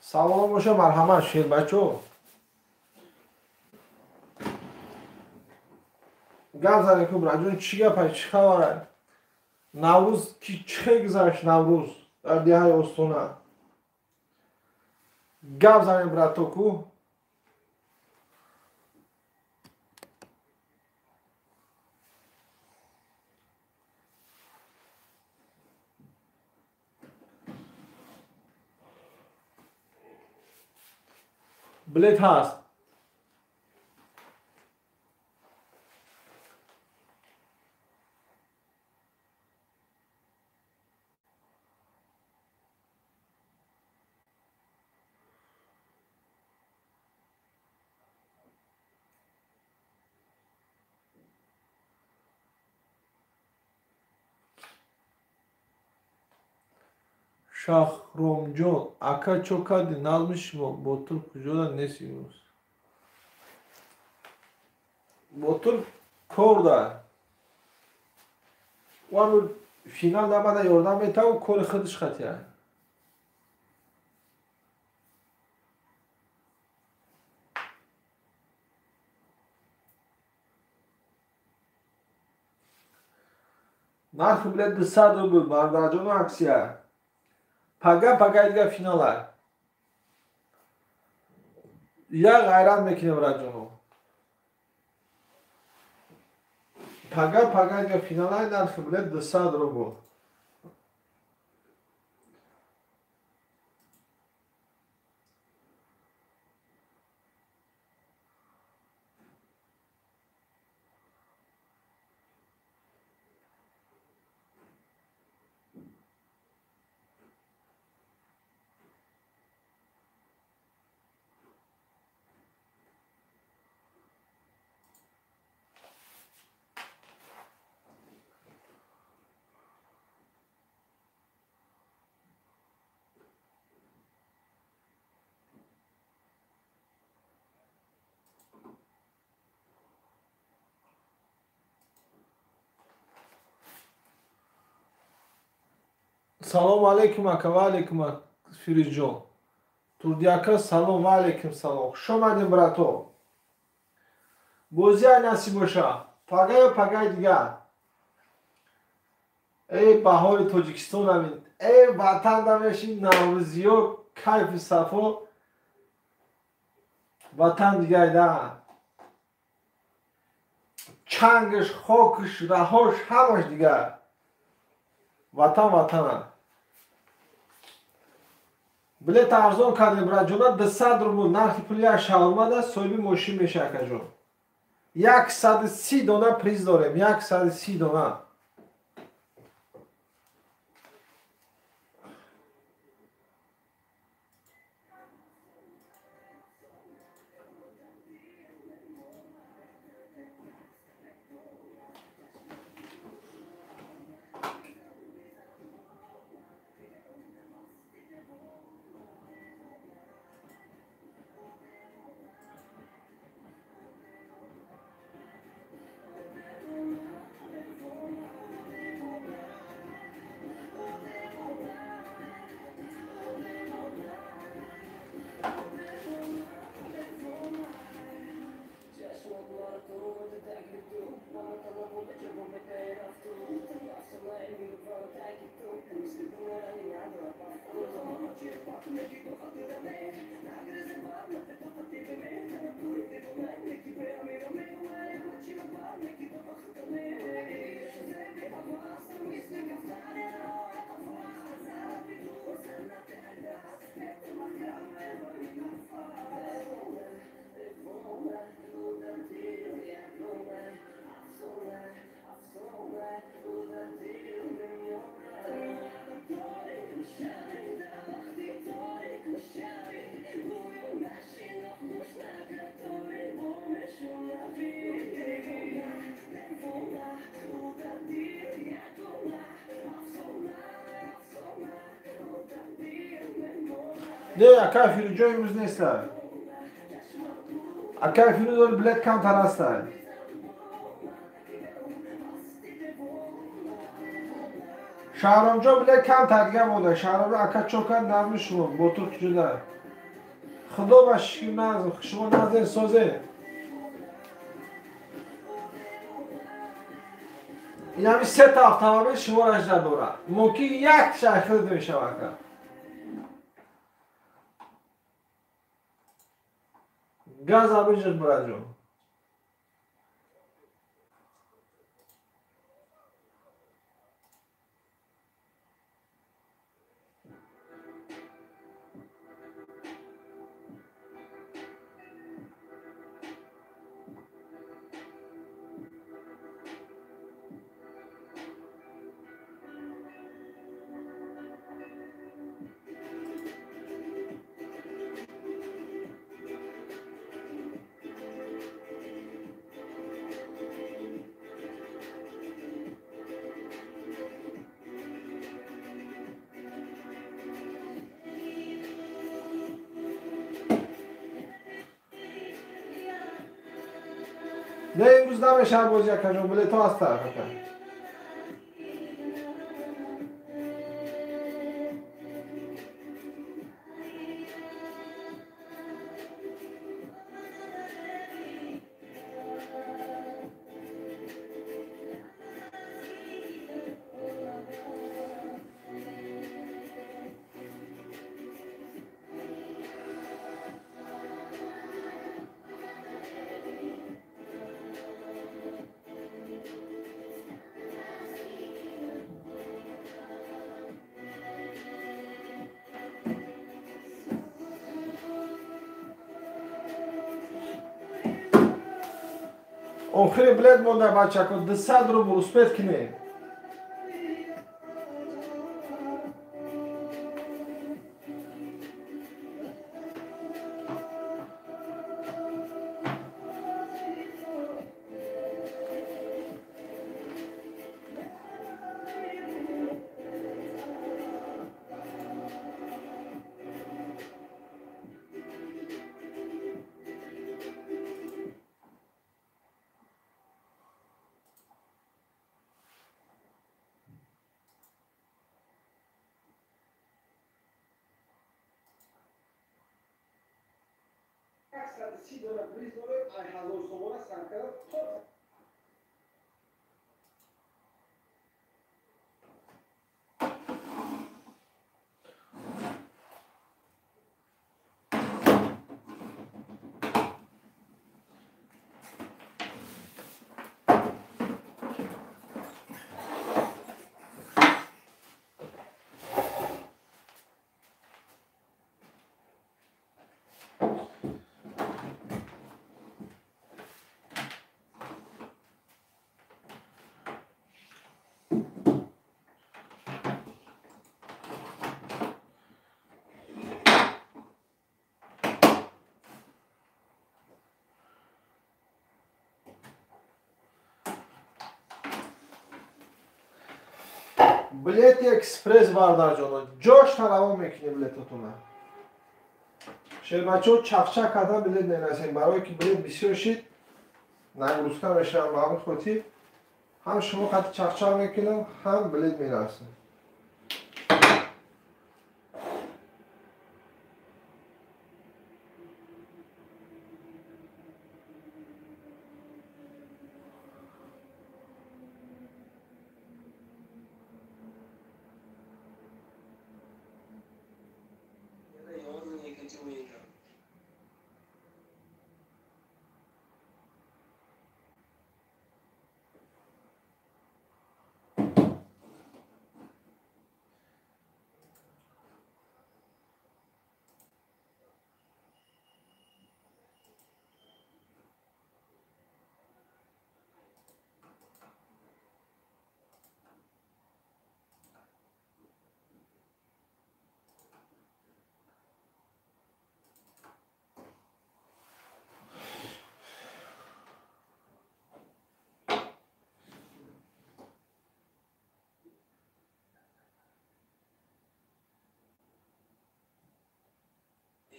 Sağlam boşa merhamet şehir bachoo. Gap zane ki Brajun چی گپه چی خبره؟ نوروز کی چه گذشت نوروز در دیهای استونه گپ زنیم برای تو کو بلیت هست Şahромҷон ака чо карди назми шумо ботур куҷода нест имрӯз ботур кор дорад вану финал намада ёрдам метаву кори худиш хатия нархи билет 200 рубл бардаҷону аксия пага дига финала як ғайрат мекунем раҷону пага дига финала нархи билет 200 рубл салому алейкум ака ва алейкум фирӯзҷон турдиака салом ва алейкум салом хуш омадем брато бозиай насиб боша пагаю пагаи дига эй баҳори тоҷикистон амин эй ватан дамешин наврӯзиё кайфу сафо ватан дигайда чангаш хокаш раҳош ҳамаш дига ватана билет арзон кардем браҷона 200 рубл нархи пули як шаврмада соҳиби мошин меша акаҷон 130 дона приз дорем 130 дона نه اکا فیروجا امروز نیستن اکا فیروز بلد کمتر هستن شهرامجا بلد کمتر دیگه بوده شهرامجا اکا چوکن نرمی شما بوتور کجا خدا باشی نازم شما نازم سازه این همی 3 تا автомобил شما را اجرا داره ممکن یک شخص میشه واقعا گاز آبیجش برادرم نه امروز نمیشه بازی کنم بله تو از طرف کن آخری بلد مونده بچه کن 200 رو بروسپت کنه بلیت اکسپرس بردار جانو جاش تراوا میکنی بلیتتونه شیر بچه ها چفچک کردن بلیت نیناسین برای که بلیت بسیار شید نگروسکن میشه هم معمول خودی هم شما قطع چفچک میکنم هم بلیت میناسین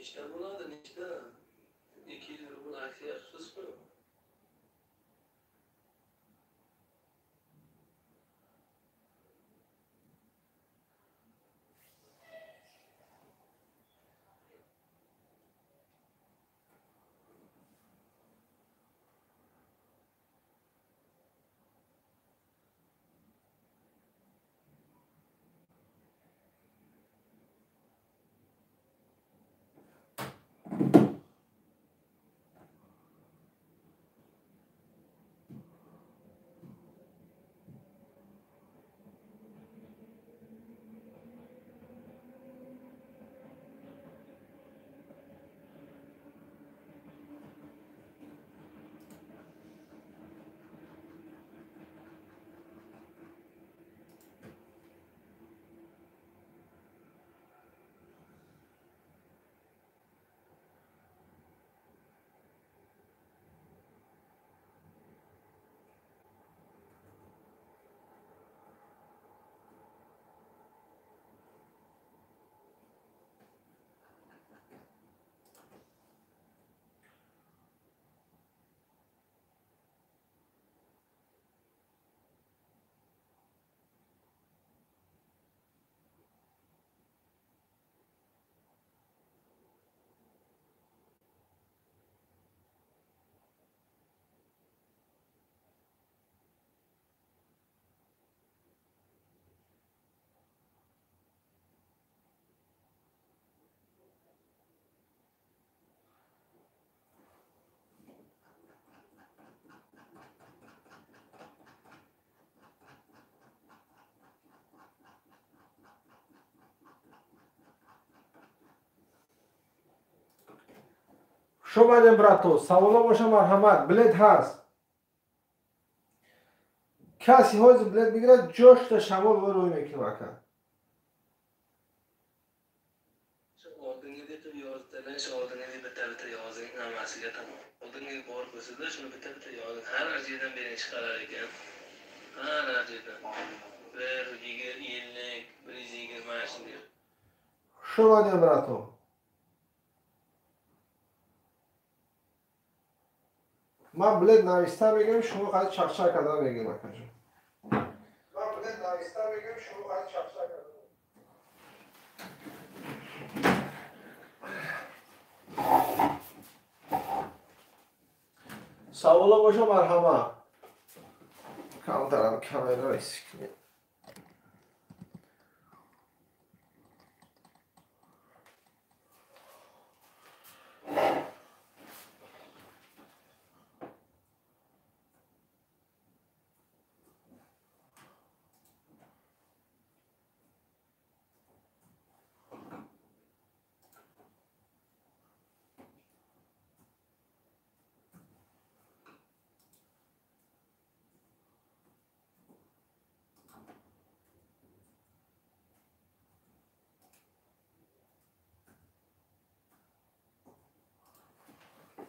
İşte buna da işte 200 ruble aksiye susmuyor. شماییم براتو سوالا باشه مرحمت بلیت هست کسی های بلیت بگیره جاش تا شما رو روی میکنه وکن oldingi to yozdanish oldingi bitta yozing hammasiga tamom oldingi bor bo'lsa-da shuni bitta yozing har narsadan bering chiqarar ekan har narsadan 150 120 shunday شماییم براتو من بلیت نویسته بگم شما خواهد چخچه کده بگیم وکن جان من بلیت نویسته بگم شما خواهد چخچه کده سوالا باشه مرحمت کم دارم کامera ایسی کنیم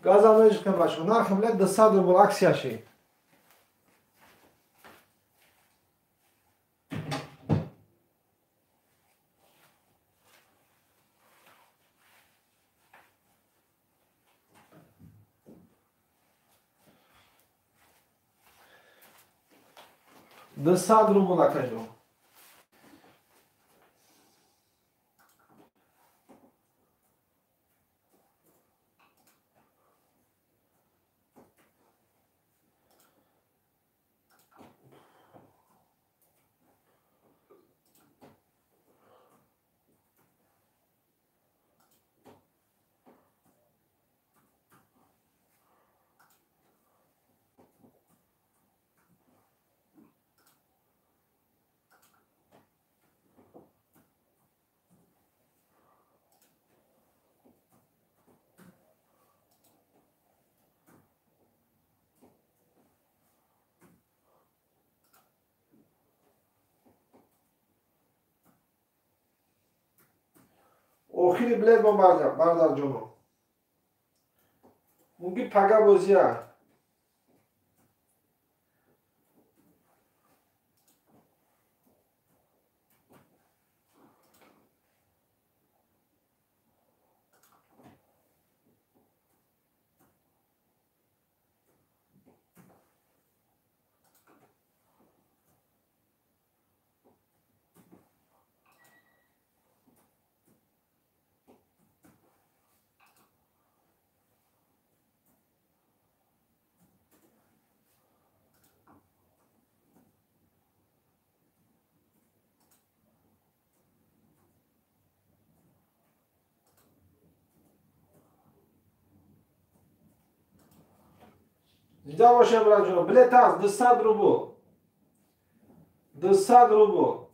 گاز آمیش کنم باشم نرخ بلیت 200 روبل اکسیا شی 200 روبل اکجو آخری بلیت با بردار جونو مونگی پگا بازیه دیده باشه برای جونو بلیت هست 200 روبل 200 روبل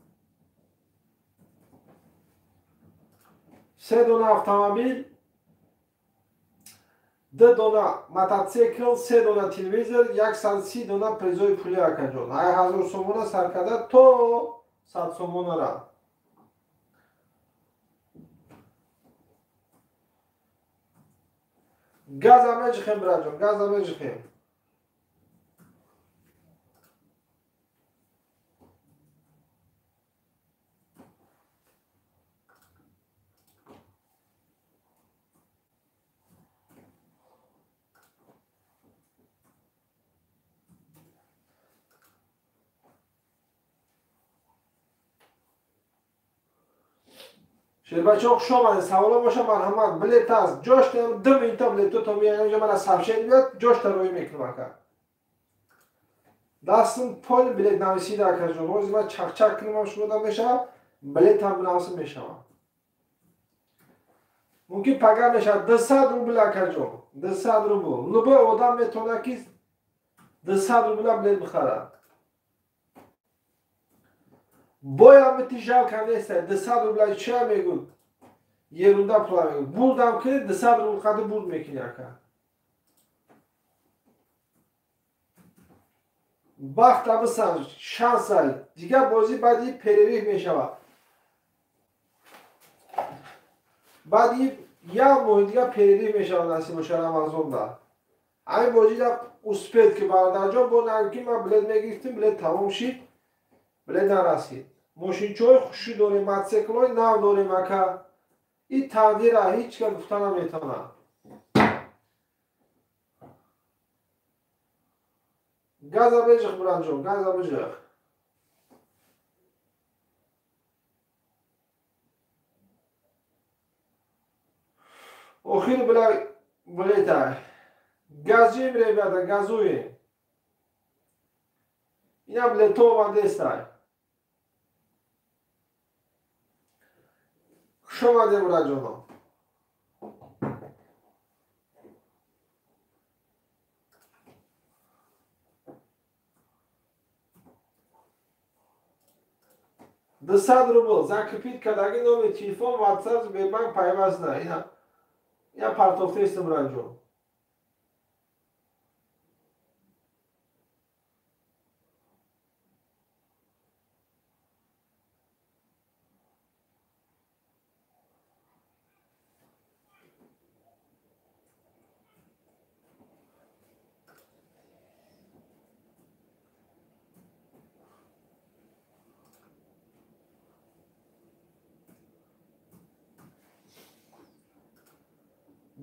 3 دونه اتومبیل 2 دونه موتورسیکل 3 دونه تلویزیون 130 دونه پریزوی پولی اکن جون 8000 سومونه سرکده تو 100 سومونه را گاز همه جخیم برای جون گاز همه جخیم شیر بچه ها خوش آمده سوالا باشه مرحمت بلیت هست جاش تا 2 منتا بلیتو تا میگه اینجا من از سبشید بیاد جاش تا روی میکنم اکر دستم پول بلیت نویسیده اکر جون روزی من چک چک کنم شما میشه بلیت هم بنویسم میشه ممکن پگه میشه 200 روبل اکر جون 200 روبل نبا آدم میتونه که 200 روبل بلیت بخره باید متیجه کنیسته 200 روبل چه میگود yerunda pulamayın. Buradan ki de sadr ulkadı bul mekin yaka. Baxt abısan şansal. Diga bozi badi pererih meşava. Badi ya mohidiga pererih meşava nasip boşa Ramazonda. Ay bozi da uspet ki bardajo bu nanki ma biled megirtim biled tamam şid. Biled narasid. Moşinçoy xuşi dore matsekloy nav dore maka. این تغییر هیچ که گفتن هم میتونه گازا بجخ برانجو گازا بجخ اوخیر بلیتا گازجی میره بیاده گازوی اینا بلیتو و دستای شما ده برانجو ده 100 روبل زکپید کداگی نومی تلفن واتساپ به من پیوست نه اینا پارتوفته استم برانجو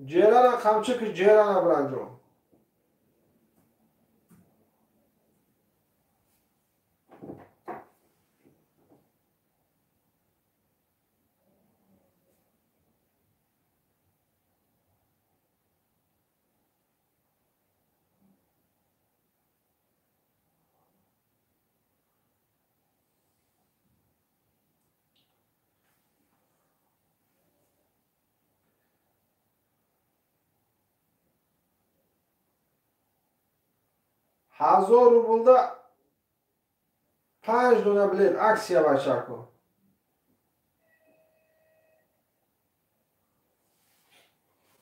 جیران خمچه که جیران برانجو هزار روبل ده 5 دونه بلید اکسیا بچه کن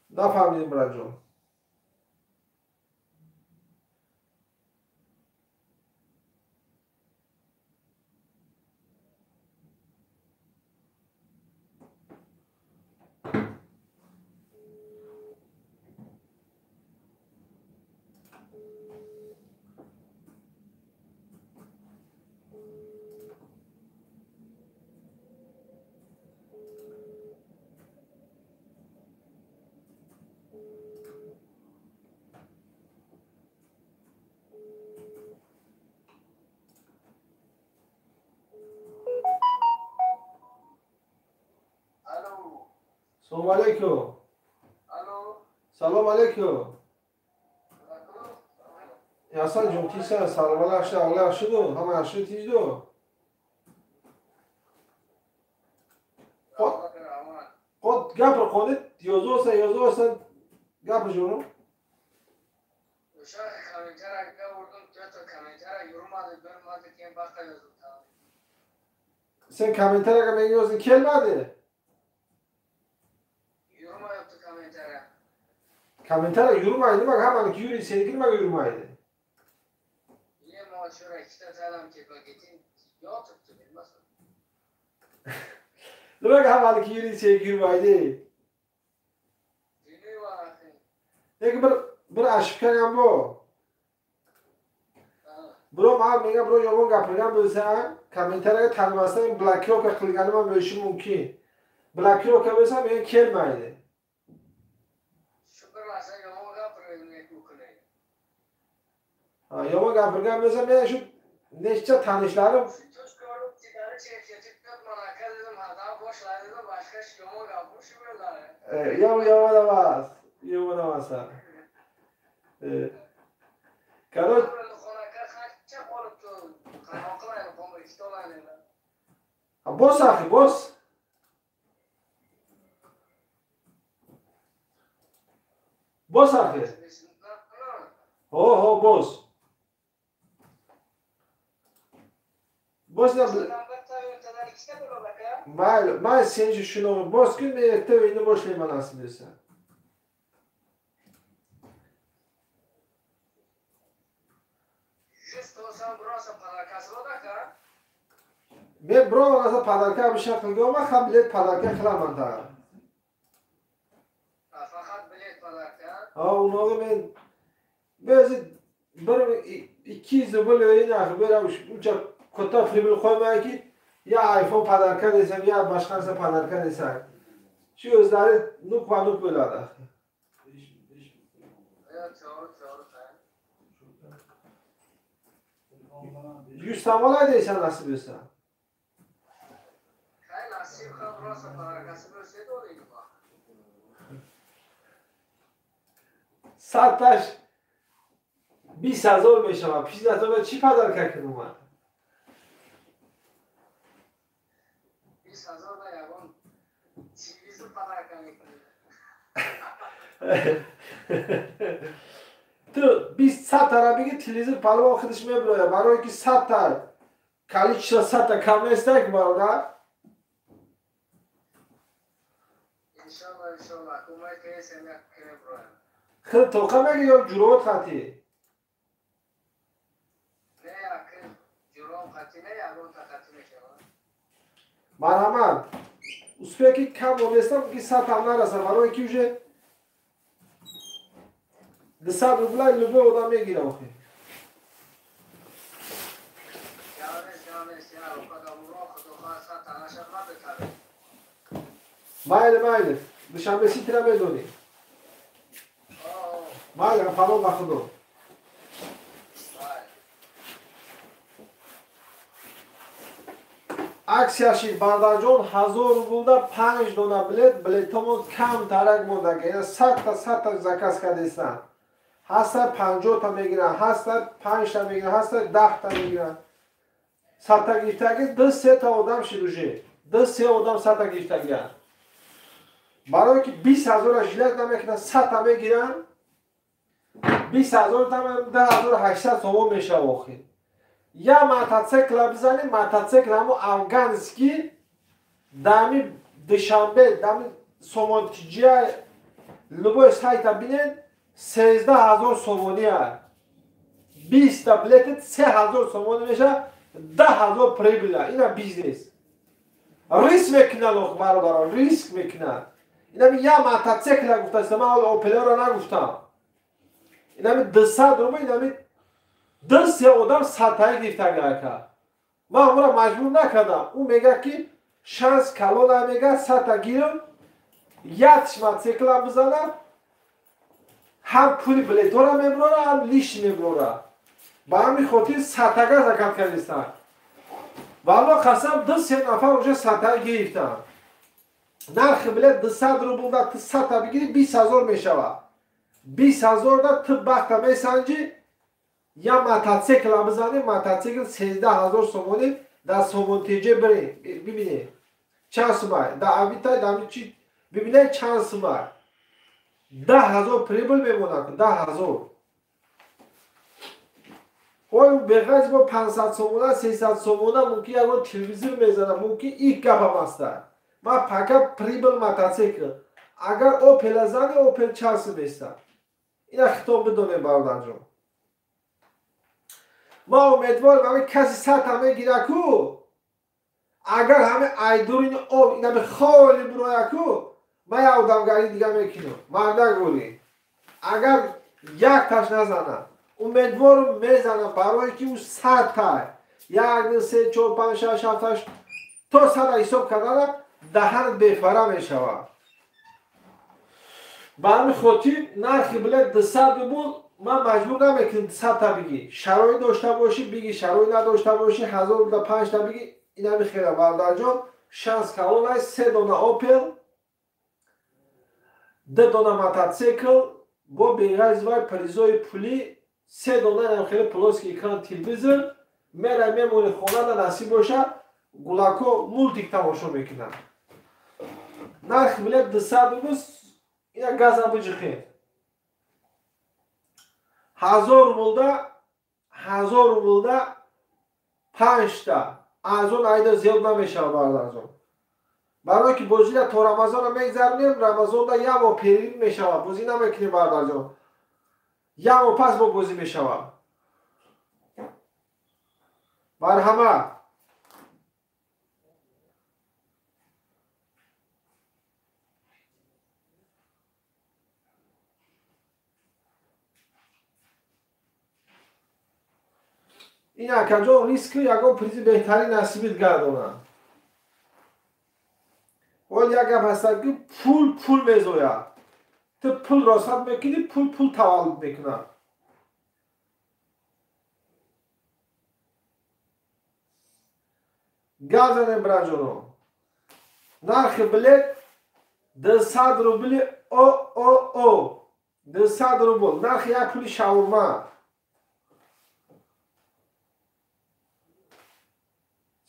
نفهمیدیم برانجو سلام علیکم سلام علیکم یاسان جون تیسن سلام علیکم الله شدو همه اشو تیجدو قد گپر خودت یازو گپر جونو sen komentara menga yozing kelmadi. Komentara yurmaydi, bak hamaniki yuri, seniki nimaga yurmaydi? Nimaga hamaniki yuri, seniki yurmaydi? Lekin bir ashibkan ham bor. Birov menga birov yomon gapirgan bo'lsa, kommentariyaga tanimasdan blokirovka qilganim ham bo'lishi mumkin. Blokirovka bo'lsa menga kelmaydi. Yomon gapirgan bo'lsa men shu nechta tanishlarim yomon emas. Yomon emas. Короче, bos axi, bos. Bos axi. Ho, bos. Bos ne? من سنج شنو باز کن میرته و اینو باشه من نصیب است. من برو از پدرکه به شکل دیو ما خب بلیت پدرکه خیلی منطقه. فقط بلیت پدرکه؟ اون آقا من بیازید برم 200 روبل این آخه برم اونجا کتا فریبل خواهی من که یا آیفون پدرکه دیسم یا باشخانس پدرکه دیسم. چی از داره نوک و نوک بلاده. Yüztamala deysən nasib etsən. Hayır, nasib xan burası parakası bölseydi oraydı bak. Sattaş 20,000 میشم. پیش از تو چی پدر کنم من؟ 20,000 da yavan. Çivizi parakası کنید. تو 20 ساعت را بگی تلویزیون پالو خودش میبره برای که 100 تا کالیچ 100 تا کم است که برادر انشالله کمک کسی نکنه برای خیلی توقع میگی یا جروت خطی نه اکر جروم خطی نه یارون تا خطی میشه مرحمت اسپیکی کم بودستم که 100 تا نرسه برای که وجه 200 روبلای لبه آدم میگیره آخه مایل دوشنبه سی تیره بدونی مایل فلان بخدو عکس یاشید بردار جون 1000 روبل 5 دونه بلیتمون کم ترک مونده که 100 تا زکات کردیستن هست 50 تا میگیرن هست 5 تا میگیرن هست 10 تا میگیرن 100 تا گیفتگی 2-3 تا آدم شیروژه 2-3 آدم 100 تا گیفتگی هست برای که 20,000 ژیلت نمیکنن 100 تا میگیرن 20,000 تا 10,800 تومان میشه آخه یا موتورسیکل بزنیم موتورسیکل همو افغانسکی دمی دوشنبه دمی سومونتیجیا لبوی سایت بینن 13,000 سومونی هست 20 تا بلیت 3,000 سومونی میشه 10,000 پریبیل هست اینا بیزنس ریسک میکنن آخه برادران ریسک میکنن اینا یا موتورسیکل گفتم من اوپلر رو نگفتم اینا 200 روبه اینا 2-3 آدم 100 تا گرفتگی کرد من اون را مجبور نکردم اون میگه که شانس کلو نمیگه 100 تا گیرم یادش موتورسیکل هم بزنم هم پولی بلیتو را میبره هم لیش میبره با همین خاطر 100 تا زکات کردیستن والا قسم 2-3 نفر اونجا 100 تا گرفتن نرخ بلیت 200 روبل دا 100 تا بگیری 20,000 میشود 20,000 دا تو بخت میسنجی یا موتورسیکل بزنی موتورسیکل 13,000 سومونی در سومونتیجه بری ببینی چند سومای در آبیتای دمی چی ببینی چند سومای 10,000 پریبل میمونه 10,000 اون بغیر با 500 سومونه 300 سومونه ممکن اگر تلویزیون میزنه ممکن یک گپ هم است ما فقط پریبل موتورسیکل اگر اوپل زنی اوپل چند سو بیسته اینا خطاب بدونه برادر جان ما امیدوارم همه کسی 100 تا میگیره کو اگر همه ایدورین او اینا به خالی برویا کو ما یه آدمگری دیگه میکنم مرده گوری اگر یک تاش نزنه امیدوارم میزنه برای که اون 100 تا 1 2 3 4 5 6 7 8 تا 100 حساب کردن دهن بفره میشود برای خاطر نرخ بلیت 200 بود من مجبور نمیکنم 100 تا بگی شرایط داشته باشی بگی شرایط نداشته باشی 1000 تا 5 تا بگی اینا میخیره برادر جان شانس کلون است 3 دونه اوپل 2 دونه موتورسیکل با بیغرض و پریزای پولی 3 دونه هم خیلی پلاس که اکران تلویزیون میره میمونه خونه نصیب باشه گلاکو مولتیک تماشا میکنن نرخ بلیت 200 بود اینا گاز هم بجخید 1000 روبل 5 تا از اون عیده زیاد نمیشه برادر جان برای که بازی را تا رمضان میگذرونیم، رمضان را یا با پیرین میشود، بازی نمیکنیم برادر جان، یا با پس با بازی میشود. مرحمت. این اکنجا ریسک یکم پریزی بهتری نصیبیت گردانه. ولی یک گپ هست که پول میزوید. تو پول راست میکنی، پول تولد میکنه. گل زنیم برانجانو. نرخ بلیت 200 روبل او 200 روبل. نرخ یک پولی شاورما.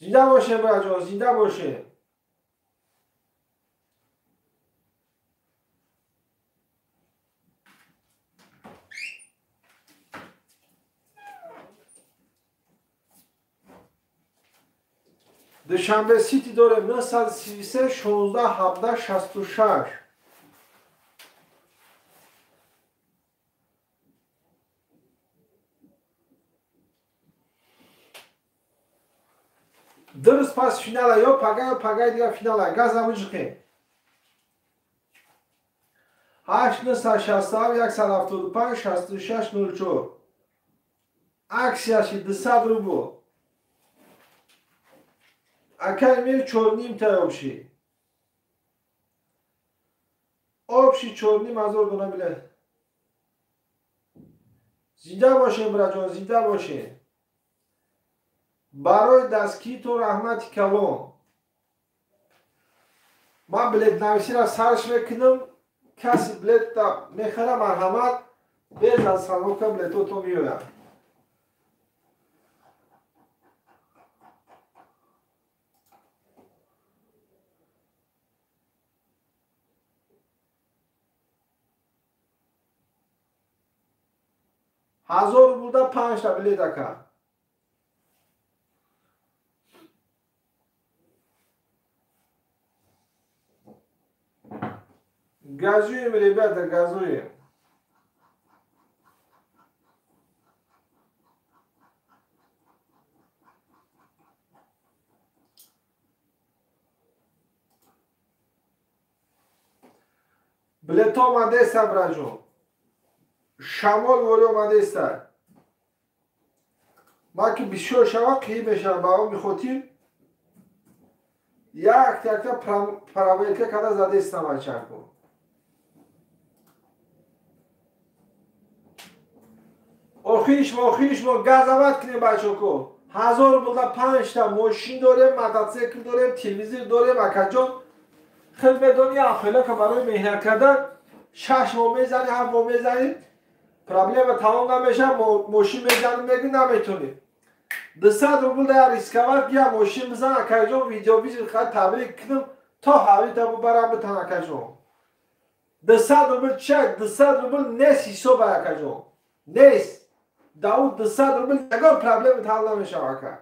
زنده باشه برانجان، زنده باشه. دوشنبه سیتی داره 933 16 17 66. درست پس فینال یا پگای دیگه فینال گاز همونجا که 8 967 175 66 04 عکسیاشی 200 روبل اکای میری چورنیم تا آبشی چورنیم از اور دونه بله. زنده باشین برادران، زنده باشین. برای دستگیر تو رحمت کلام. من بلیت نویسی را سرش میکنم، کسی بلیت میخره مرحمت بیز از سنوکه بلیتو تو میویم. هزار بوده 5 تا بلیت اکا. گازوی میری بیاد گازوی. بلیت آمده است برانجون. شمال وری آمده است. ما که بسیار شما کی میشم با اون میخوتیم یک پراویلکه کده زده است نمایچن کن. آخیش ما گاز آمد کنیم بچه کو. 1000 بوده 5 تا ماشین داریم، موتورسیکل داریم، تلویزیون داریم، اکنجان خیلی دنیا خیلی که برای مهنت کردن 6 ماه میزنی 7 ماه میزنی پرابلم تمام نمیشه. ماشین میزنی میگی نمیتونی 200 روبل در ریسکاور گیا ماشین بزن اکنجان ویدیو خیلی تبریک کنم تا حالی تا برم بتن اکنجان 200 روبل چک 200 روبل نیست حساب اکنجان نیست داود 200 روبل اگر پرابلم حل نمیشه اکنجان.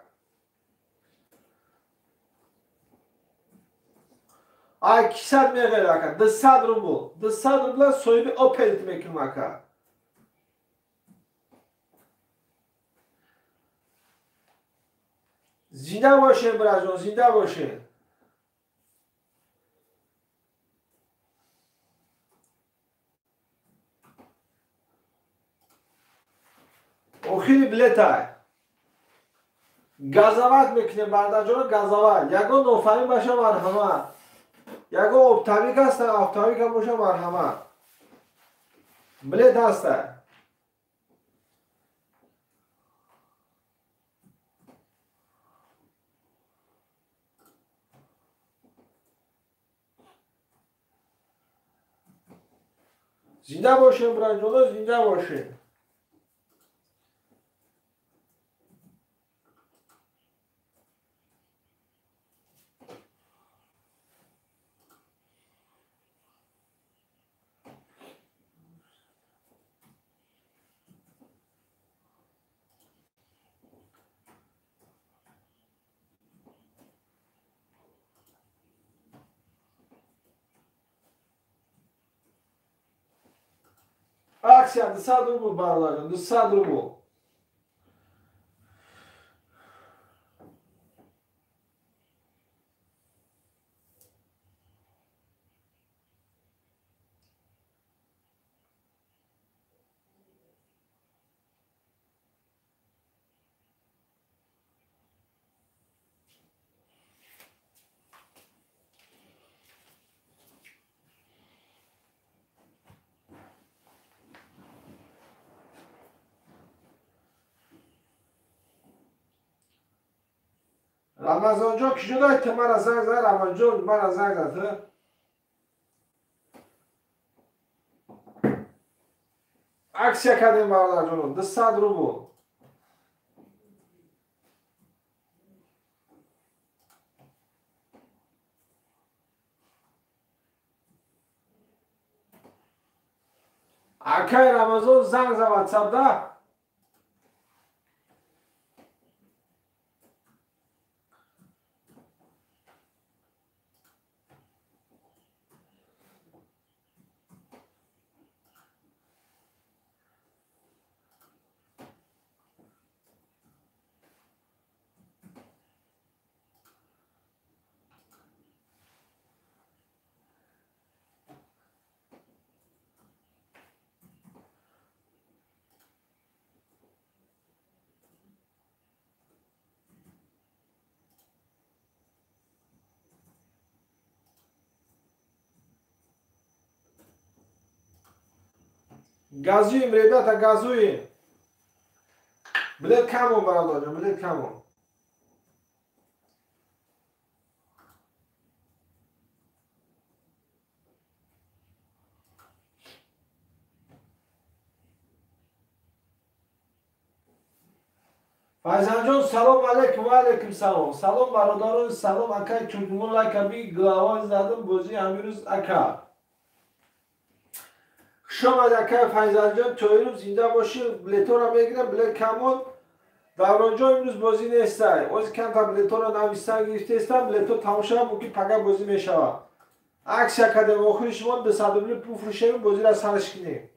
آی کیسر میگه اکنجان 200 روبل سویبی اپلیت میکنم اکنجان. زنده باشین برادران، زنده باشین. خیلی بلیت های گازاوت میکنیم برادران گازاوت یکو نوفرین باشه مرحمت یکو اپتامیک هست اپتامیک هم باشه مرحمت بلیت هسته. زنده باشین برادران، زنده باشین. اکسیا 200 روبل برادر جان 200 روبل. رمضان جان کی جدای تو من از زنگ زد رمضان جان من از زنگ زد عکس کردیم برادر جان 200 روبل. اکای رمضان زنگ زد واتساپ ده. Газуем, ребята, газуем. Билет камон, برادر جان، билет камон. فیضان جان سلام علیکم و علیکم سلام. سلام برادران، سلام اکای ترکمون لکبی گلاوان زدم بازی همیروز اکا. شما اکای فیضان جان تو اینو زنده باشی بلیتو را بگیرم بلیت کمون. دوران جان امروز بازی نیسته. از کم تا بلیتو را نویستن گرفته استم بلیتو تماشا بکی پگه بازی میشود. عکس کردم آخری شما 200 روبل بفروشیم بازی را سرش کنیم.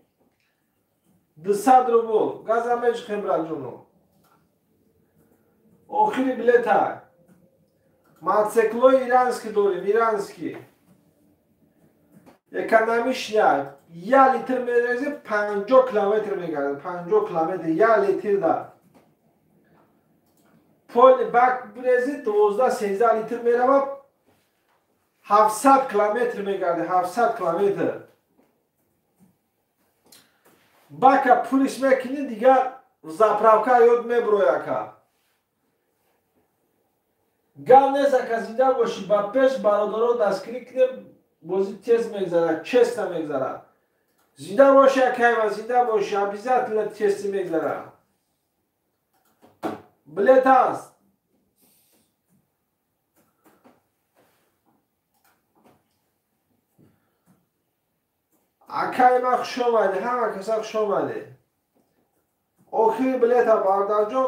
200 روبل گازم میج خبرت جانو. آخری بلیت های موتورسیکلای ایرانسکی داریم ایرانسکی اکونومیش نه 1 لیتر میرزه 50 کیلومتر میگرده 50 کیلومتر 1 لیتر ده پول بک برزه 12 13 لیتر میره 700 کیلومتر میگرده 700 کیلومتر بک پولش میکنی دیگه زاپراوکا یاد میبروی که گام نیست که زنده باشی با پیش برادران دستگیری کنیم بازی تیز میگذره چست میگذره زنده باشی که و زنده باشی ابیزت چست میگذره بلیت هست اکای ما خوش آمده همه کسا خوش آمده آخری بلیت ها برادر جان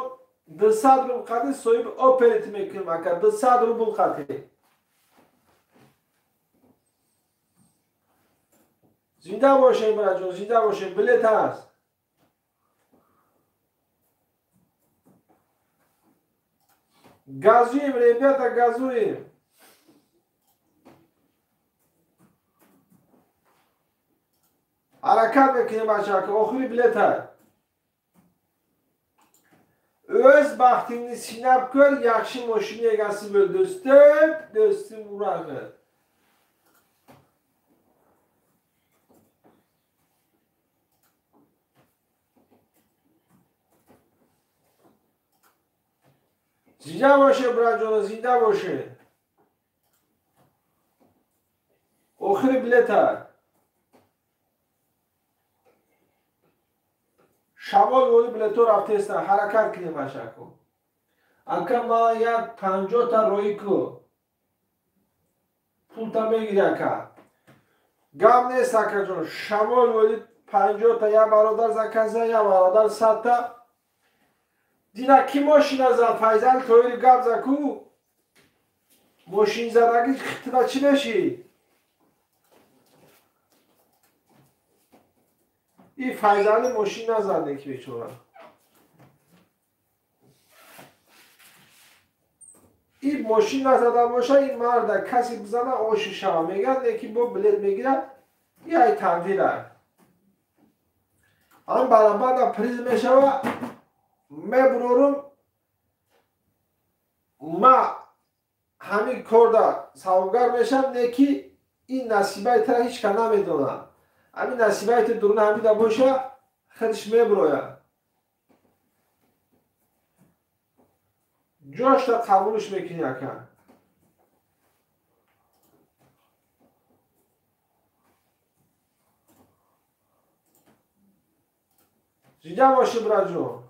200 روبل قدر صاحب اپریت میکنیم اکا 200 روبل قدر زنده باشه برادر جان زنده باشه بلیت هست گازویم ربیتا گازویم حرکت میکنیم بچه که آخری بلیت هست öz baxtını sinab gör, yaxşı maşın egası böl dostum, dostum uğrağı. Zinde başı bracona, zinde başı. Oxiri bilet ha. شمال ولی بلیتو رفته است حرکت کنیم اشکو اکا ما یک 50 تا روی کو پول تا میگیری اکا گام نیست اکا جون شمال ولی 50 تا یا برادر زکازه یا برادر 100 تا دینا کی ماشین زد فیضل تویری گام زکو ماشین زدگی خطبه چی نشی این فیضالی ماشین نزده که بیچاره. این ماشین نزده باشه این مرد کسی بزنه آشی شوه میگن یکی با بلیت میگیره یه تنظیره. هم برابر پریز میشوه میبرورم ما همین کرده سوابگر میشم نیکی این نصیبه تر هیچ که نمیدونم. همین نصیبه تر درون همیده باشه خودش میبروید. جاش تا قبولش میکنی یکن. زیده باشه برا جون.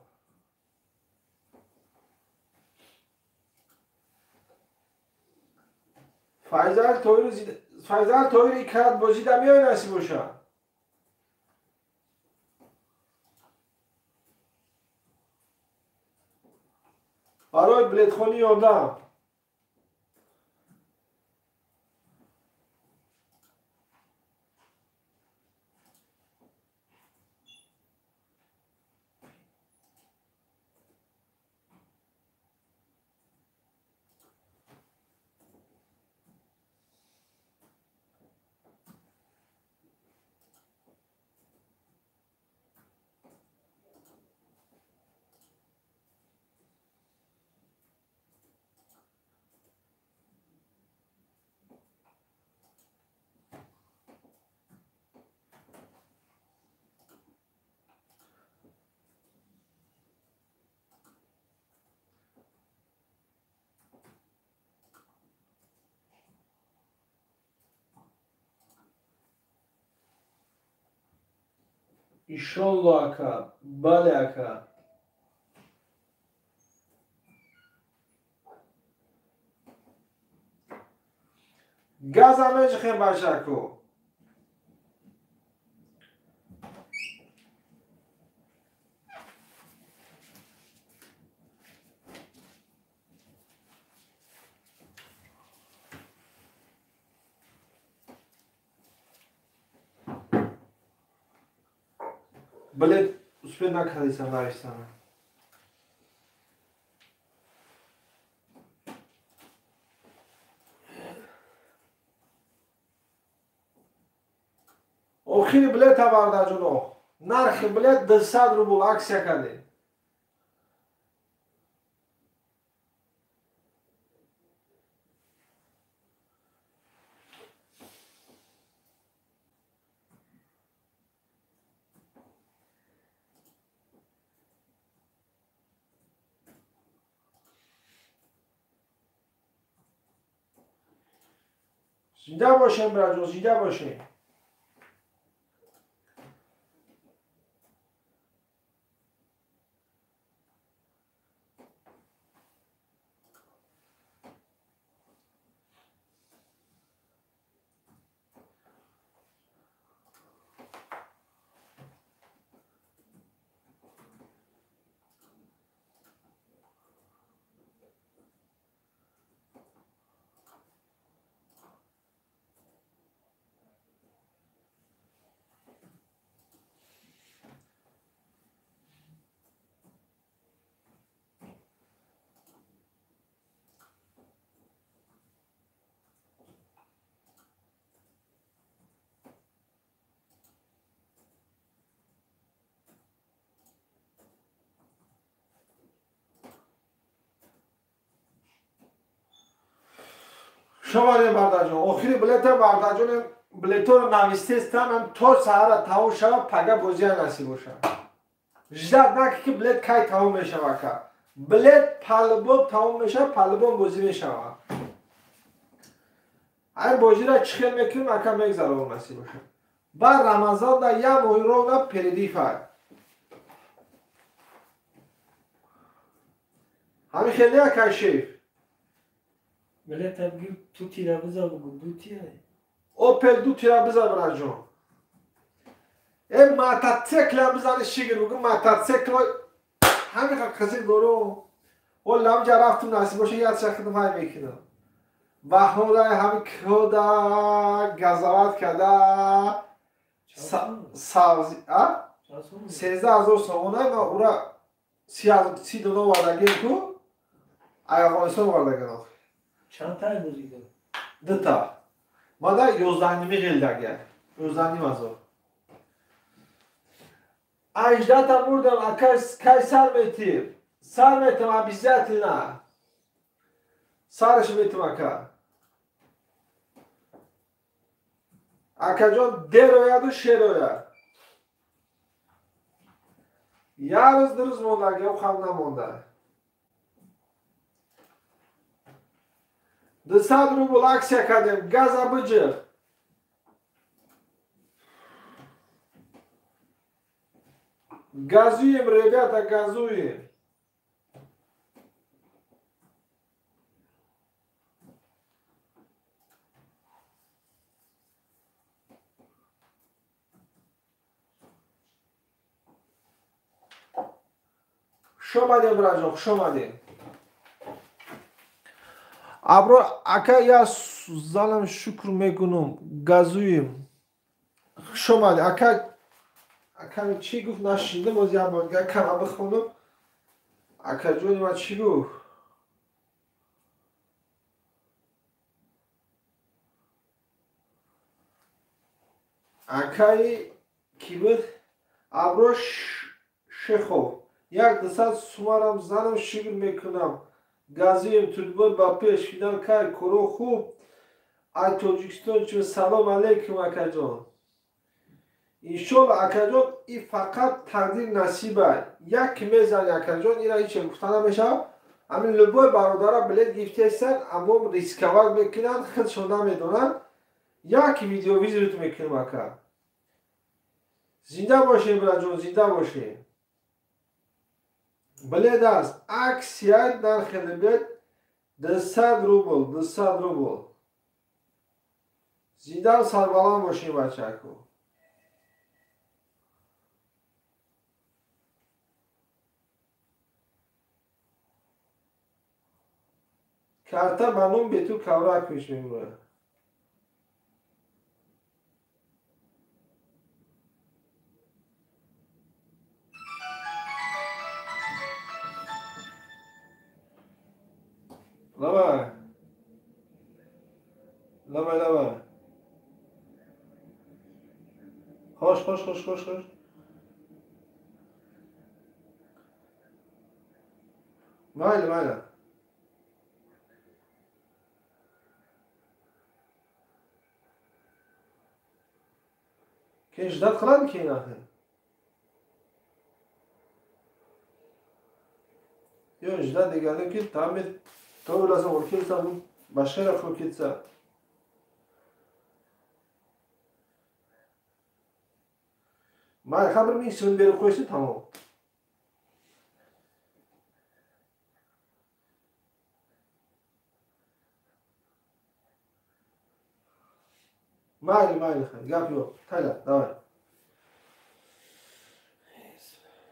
فیضال تویی کرد با زیده میای نصیب باشه. برای بلیت خونی یادم. ایشالله اکا. بله اکا. گاز همه چه خیلی باشه کو. بلیت uspio nakladit sam narisana. آخری بلیت ها برده جلو. نرخ بلیت 200 روبل اکسیا کرده. زنده باشین برادر، زنده باشین. شماره برادر جان، آخری بلیت برادر جان بلیت رو نوشته استم تا سهر تمام شود پگه بازی نصیب باشه. جدت نکی که بلیت کی تمام میشه که بلیت پلبون تمام میشه پلبون بازی میشه. این بازی را چخیل میکنیم اکا میگذارم نصیب باشه. بعد رمضان در یه ماه رو نه پریدی فرد. همین خیلی اکا شیف. بله تبگیر تو تیره بزا بگو دو تیره اوپل دو تیره بزا برای جان. این ماتاتسیکل هم بزنی شیگر بگو ماتاتسیکل همین که کسی گرو والله هم جا رفتم نصیب باشه یاد شکلم های میکنم و همون همین کدا گزارت کده سازی Rasum. 13000 so'mona va ura 39 vardagi ku Afg'oniston vardagi. Çand tay buziydi? Dita. Mada 11 yildagi. 11,000. Ajdata murdam akas kay sarmeti. Sarmetim abizzatina. Sarış metim aka. Akajon deroya du sheroya. Yarız dırız mondarga o hamna monda. 200 rubl aksiya kadem gaza bıcır. Газуем, ребята, газуем. Шомадем, бражок, шомадем. Абро, ака я залам шукр мекунум, газуем. Шомадем, ака چی گفت نشیده باز یه بار کم بخونم اکا جونی ما چی گفت اکای کی بود ابروش شخو یک 200 سومارم زنم شیگر میکنم گازیم تودبر با پیش فیدان کار کرو خوب ای توجیکستان چون سلام علیکم اکا جون اینشالله اکاجون این فقط تقدیر نصیبه یک میزن اکاجون اینا هیچ گفتن نمیشه همین لبای برادرها بلیت گیفتی هستن اما ریسکوار میکنن خودشون نمیدونن یک ویدیو ویزیت میکنم اکا زنده باشین برادران زنده باشین بلیت است اکسیت در خدمت 200 روبل 200 روبل زنده و سربلند باشین بچه اکو Karta manum betu kavrak pişmiyor. Lama. Lama. Hoş. Mayla. که اجداد قلم که این آخه یا اجداد دیگرده که تامید تو لازم ورکیل سا باشخه را فوکیل سا ما خبر میشون بیرو خوشی تمام مایل خیلی گپ یو تایلا داوی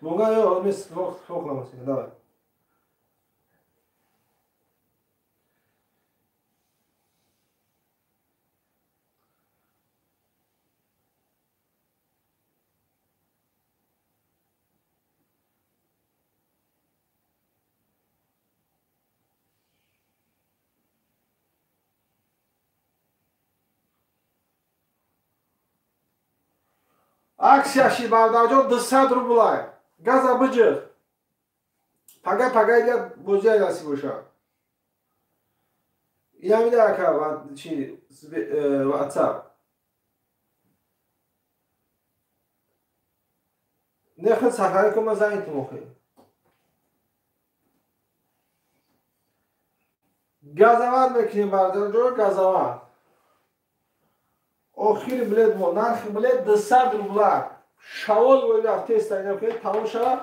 مونگا یو آمیس فوق لامسی داوی Aksiyashی بردارجان 200 روبلای گازا بجر پگا ایلیا بوزیای دستی بوشا یا میده اکا چی واتساپ نخد سفری که ما زنی تو مخی گازاوات میکنیم بردارجان گازاوات آخر بلد ما نرخ بلد 200 روبل شوال ولی هفته استایدم که تمام شد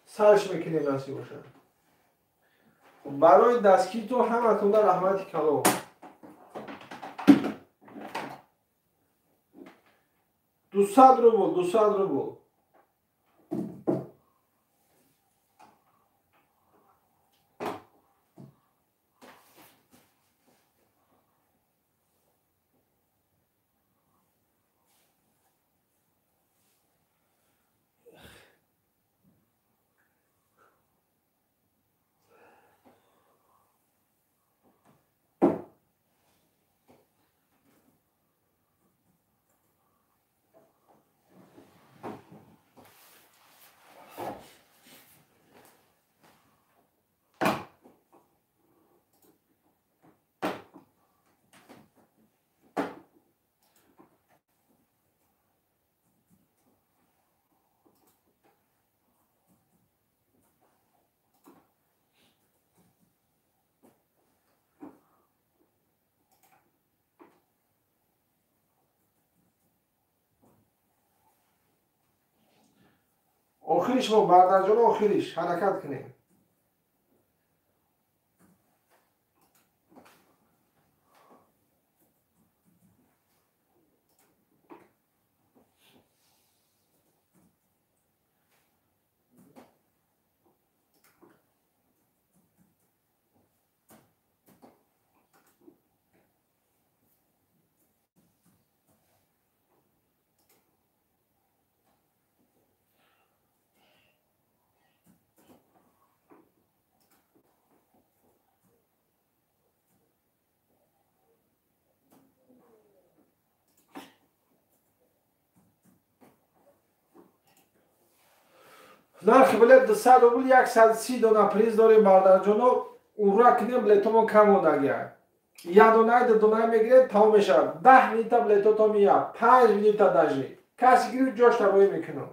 سرش میکنیم نصیب باشه برای دستگیر تو همتون در رحمتی کلام 200 روبل آخرش ما بردر جان آخرش حرکت کنیم. نرخ بلیت 200 روبل 130 دانه پریز داریم بردر جانو. اون را کنیم بلیتمون کم مونده. یک دونه میگیره تمام میشه. 10 منیت بلیتو تا میاد. 5 منیت داجی. کسی گیرو جاش تبایی میکنه.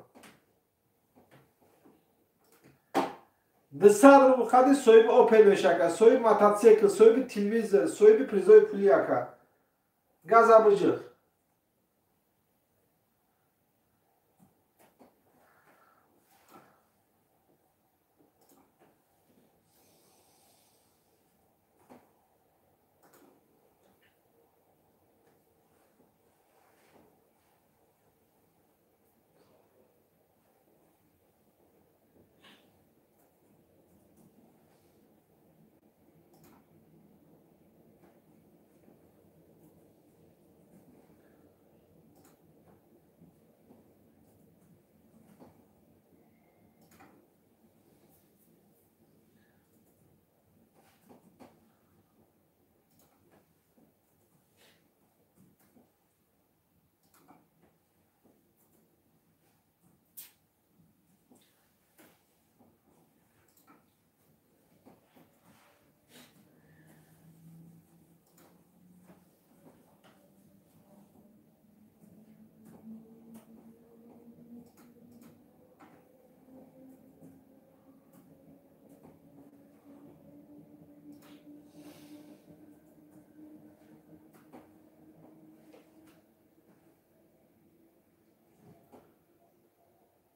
200 روبل خدی صاحب اوپل میشه. صاحب موتورسیکل، صاحب تلویزیون، صاحب پریزای پولی که. گاز ابجد.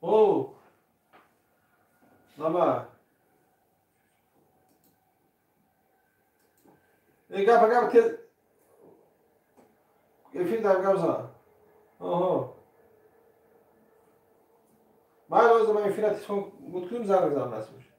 او نما ای گپ تیز گفید در گوزا اوه ما لازم این فیلات خون متکلم زرگ زدم نسبش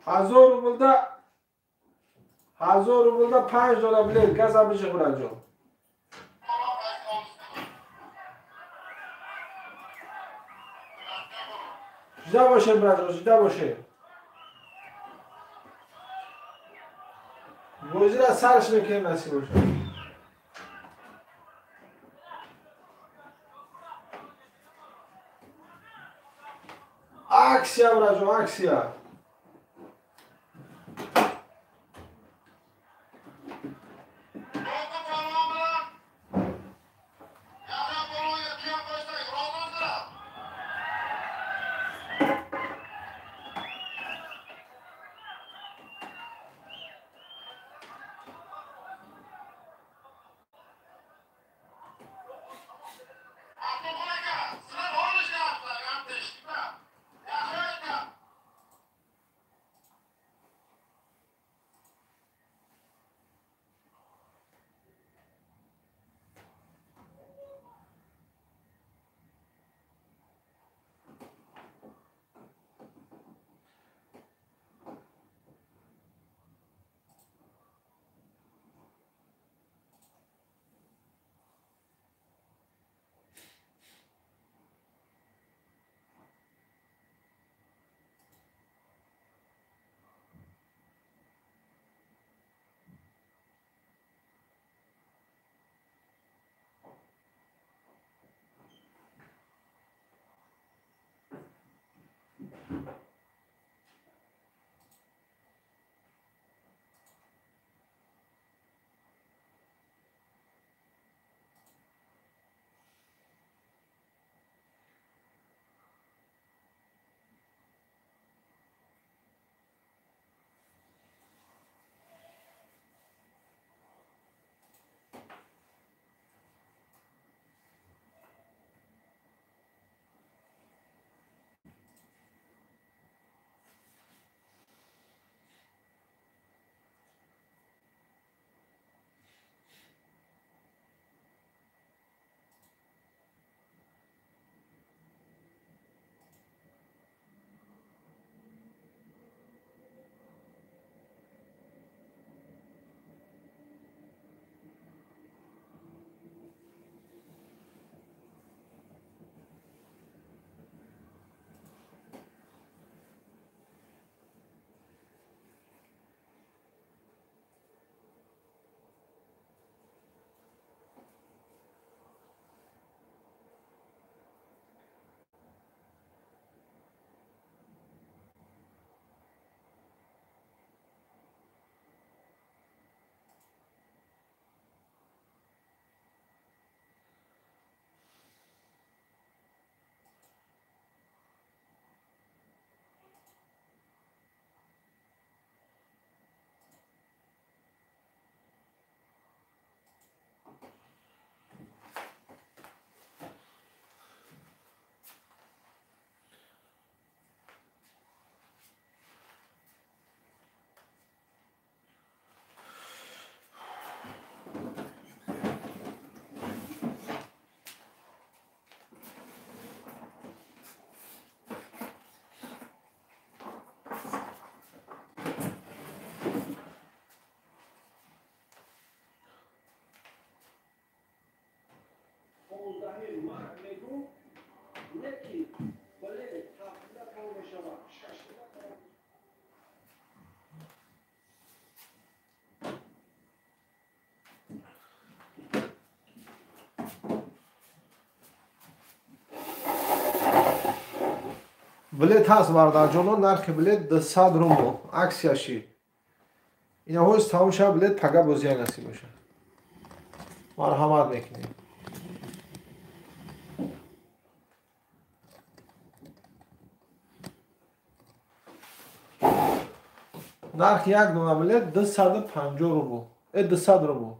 $1000 بوده $5 بلیت کس هم بشه خورد جان جدا باشه برادر، جدا باشه. بازی را سرش میکنیم نصیب باشه. اکسیا برادر، اکسیا. بلیت هست برادر جانو، نرخ بلیت 200 رومو اکسیاشی. اینا هوش تمام شب بلیت پگه بازی نصیب میشه. مرحمت میکنیم. نرخ یک دونه بلیت 250 رومو. 200 رومو.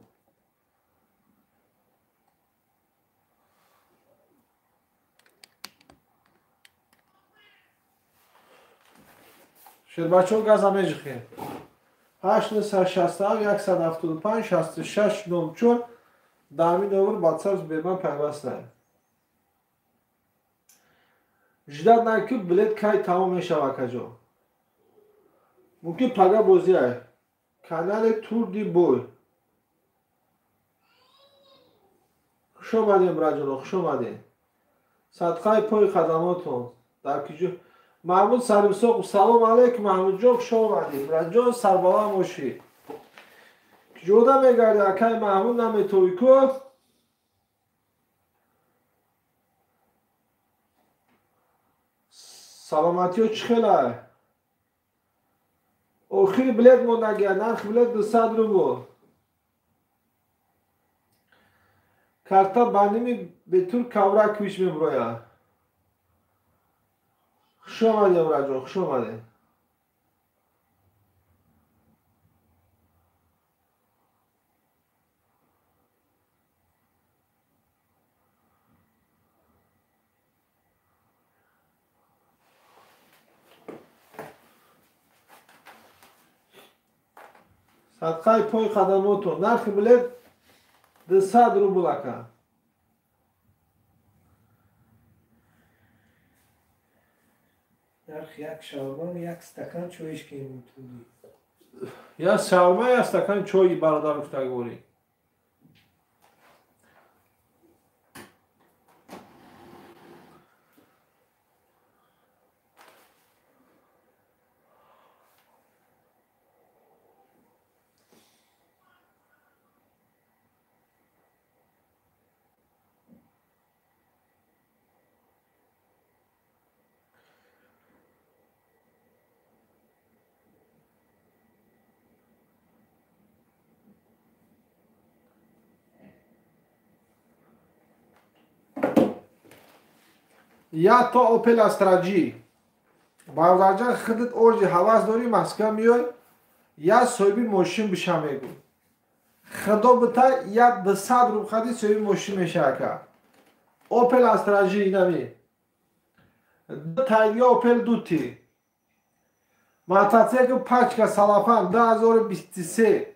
شیر بچه ها گز همه جخیر 867 175 66 94 دامی نوبر واتساپ به من پیوست دارم. جدید نکرد بلیت کی تمام میشه واکجو. ممکن پگه بازی های کانال تور دی بوی. خوش آمدین برادران، خوش آمدین. صدقه پای خدماتون. در کجا محمود سرمساق سلام علیکم محمود جان خوش آمدید برجان سربالا باشی جودا میگردی اکای محمود نمیتوی کو سلامتی ها چی خیلی آخری بلیت موندگی نرخ بلیت 200 روبل карта ба ними бетур кавра квич меброяд. Хуш омадем раҷон, хуш омадем. садқаи пои қадамотон нархи билет 200 рубл ака. нарх як шаурма як стакан чойш ки мутуди. Я шаурма я стакан чойи бародар гуфтагори. یا تا اوپل استراجی باوردارجان خودت اورجی حواس داری مسکن میای یا صاحبی ماشین بشه میگو خدا بتا یا 200 روب خدی صاحبی ماشین میشه که اوپل استراجی اینمی دو تایلیا اوپل دوتی موتورسیکل پاچکا سالافان 2023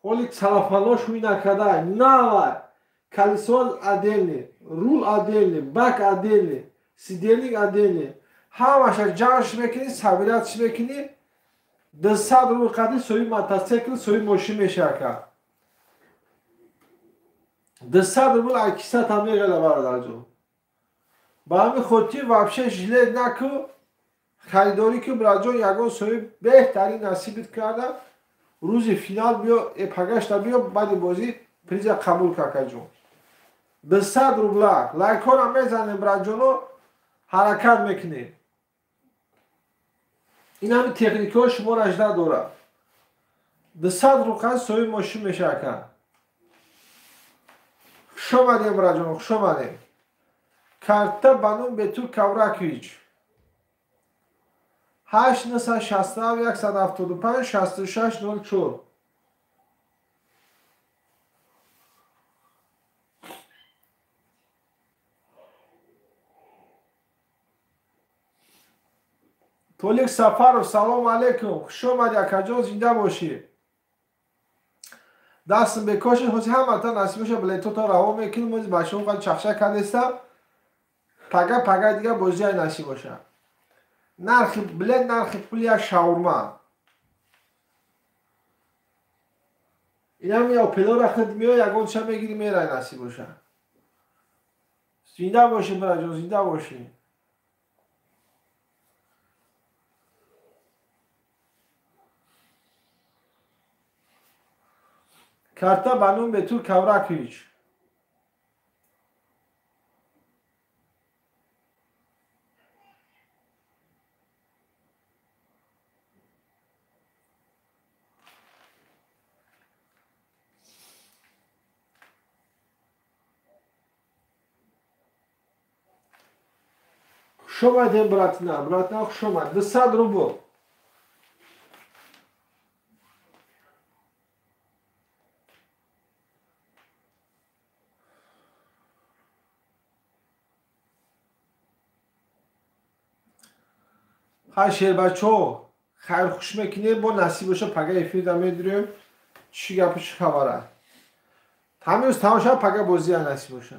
холи салафанош накадай нава колесо отдельный руль отдельный бак отдельный сидельник отдельный ҳамаша ҷамъш мекунӣ сабиратш мекунӣ 200 рубл қадри соҳиби мотоцикл соҳиби мошин мешавад ка 200 рубл акиса там меғела бародарҷон ба ҳамин хотир вообще жилет наку харидорӣ ки бираҷон ягон соҳиб беҳтарин насибит карда рӯзи финал биё эпагашта биё баъди бозӣ приза қабул какаҷон 200 рубла лайкона мезанем бираҷоно ҳаракат мекунем ин ҳами техникаҳо шуморо ажда дорад 200 рубл соҳиби мошин мешавад ка хуш омадем бираҷоно хуш омадем карта банум бетур кавраквич 8969 175 6604 толик сафаров салом алейкум хуш омадӣ акаҷон зинда бошӣ дастм бекоши ҳози ҳаматан насиб боша билетото раво мекунем мози бачаҳо қа чахша кардеста пага дига бозиай насиб боша нархи билет нархи пули як шаурма инам я пелора худ миё ягон ча мегири мерай насиб боша зинда бошӣ бираҷон зинда бошӣ карта банум бетур кавраквич хуш омадем братина хуш омад 200 рубл ҳай шербачаҳо хайрхуш мекунем бо насиб боша пага эфирда медурем чӣ гапу чӣ хабара ҳамин рӯз тамоша пага бозия насиб боша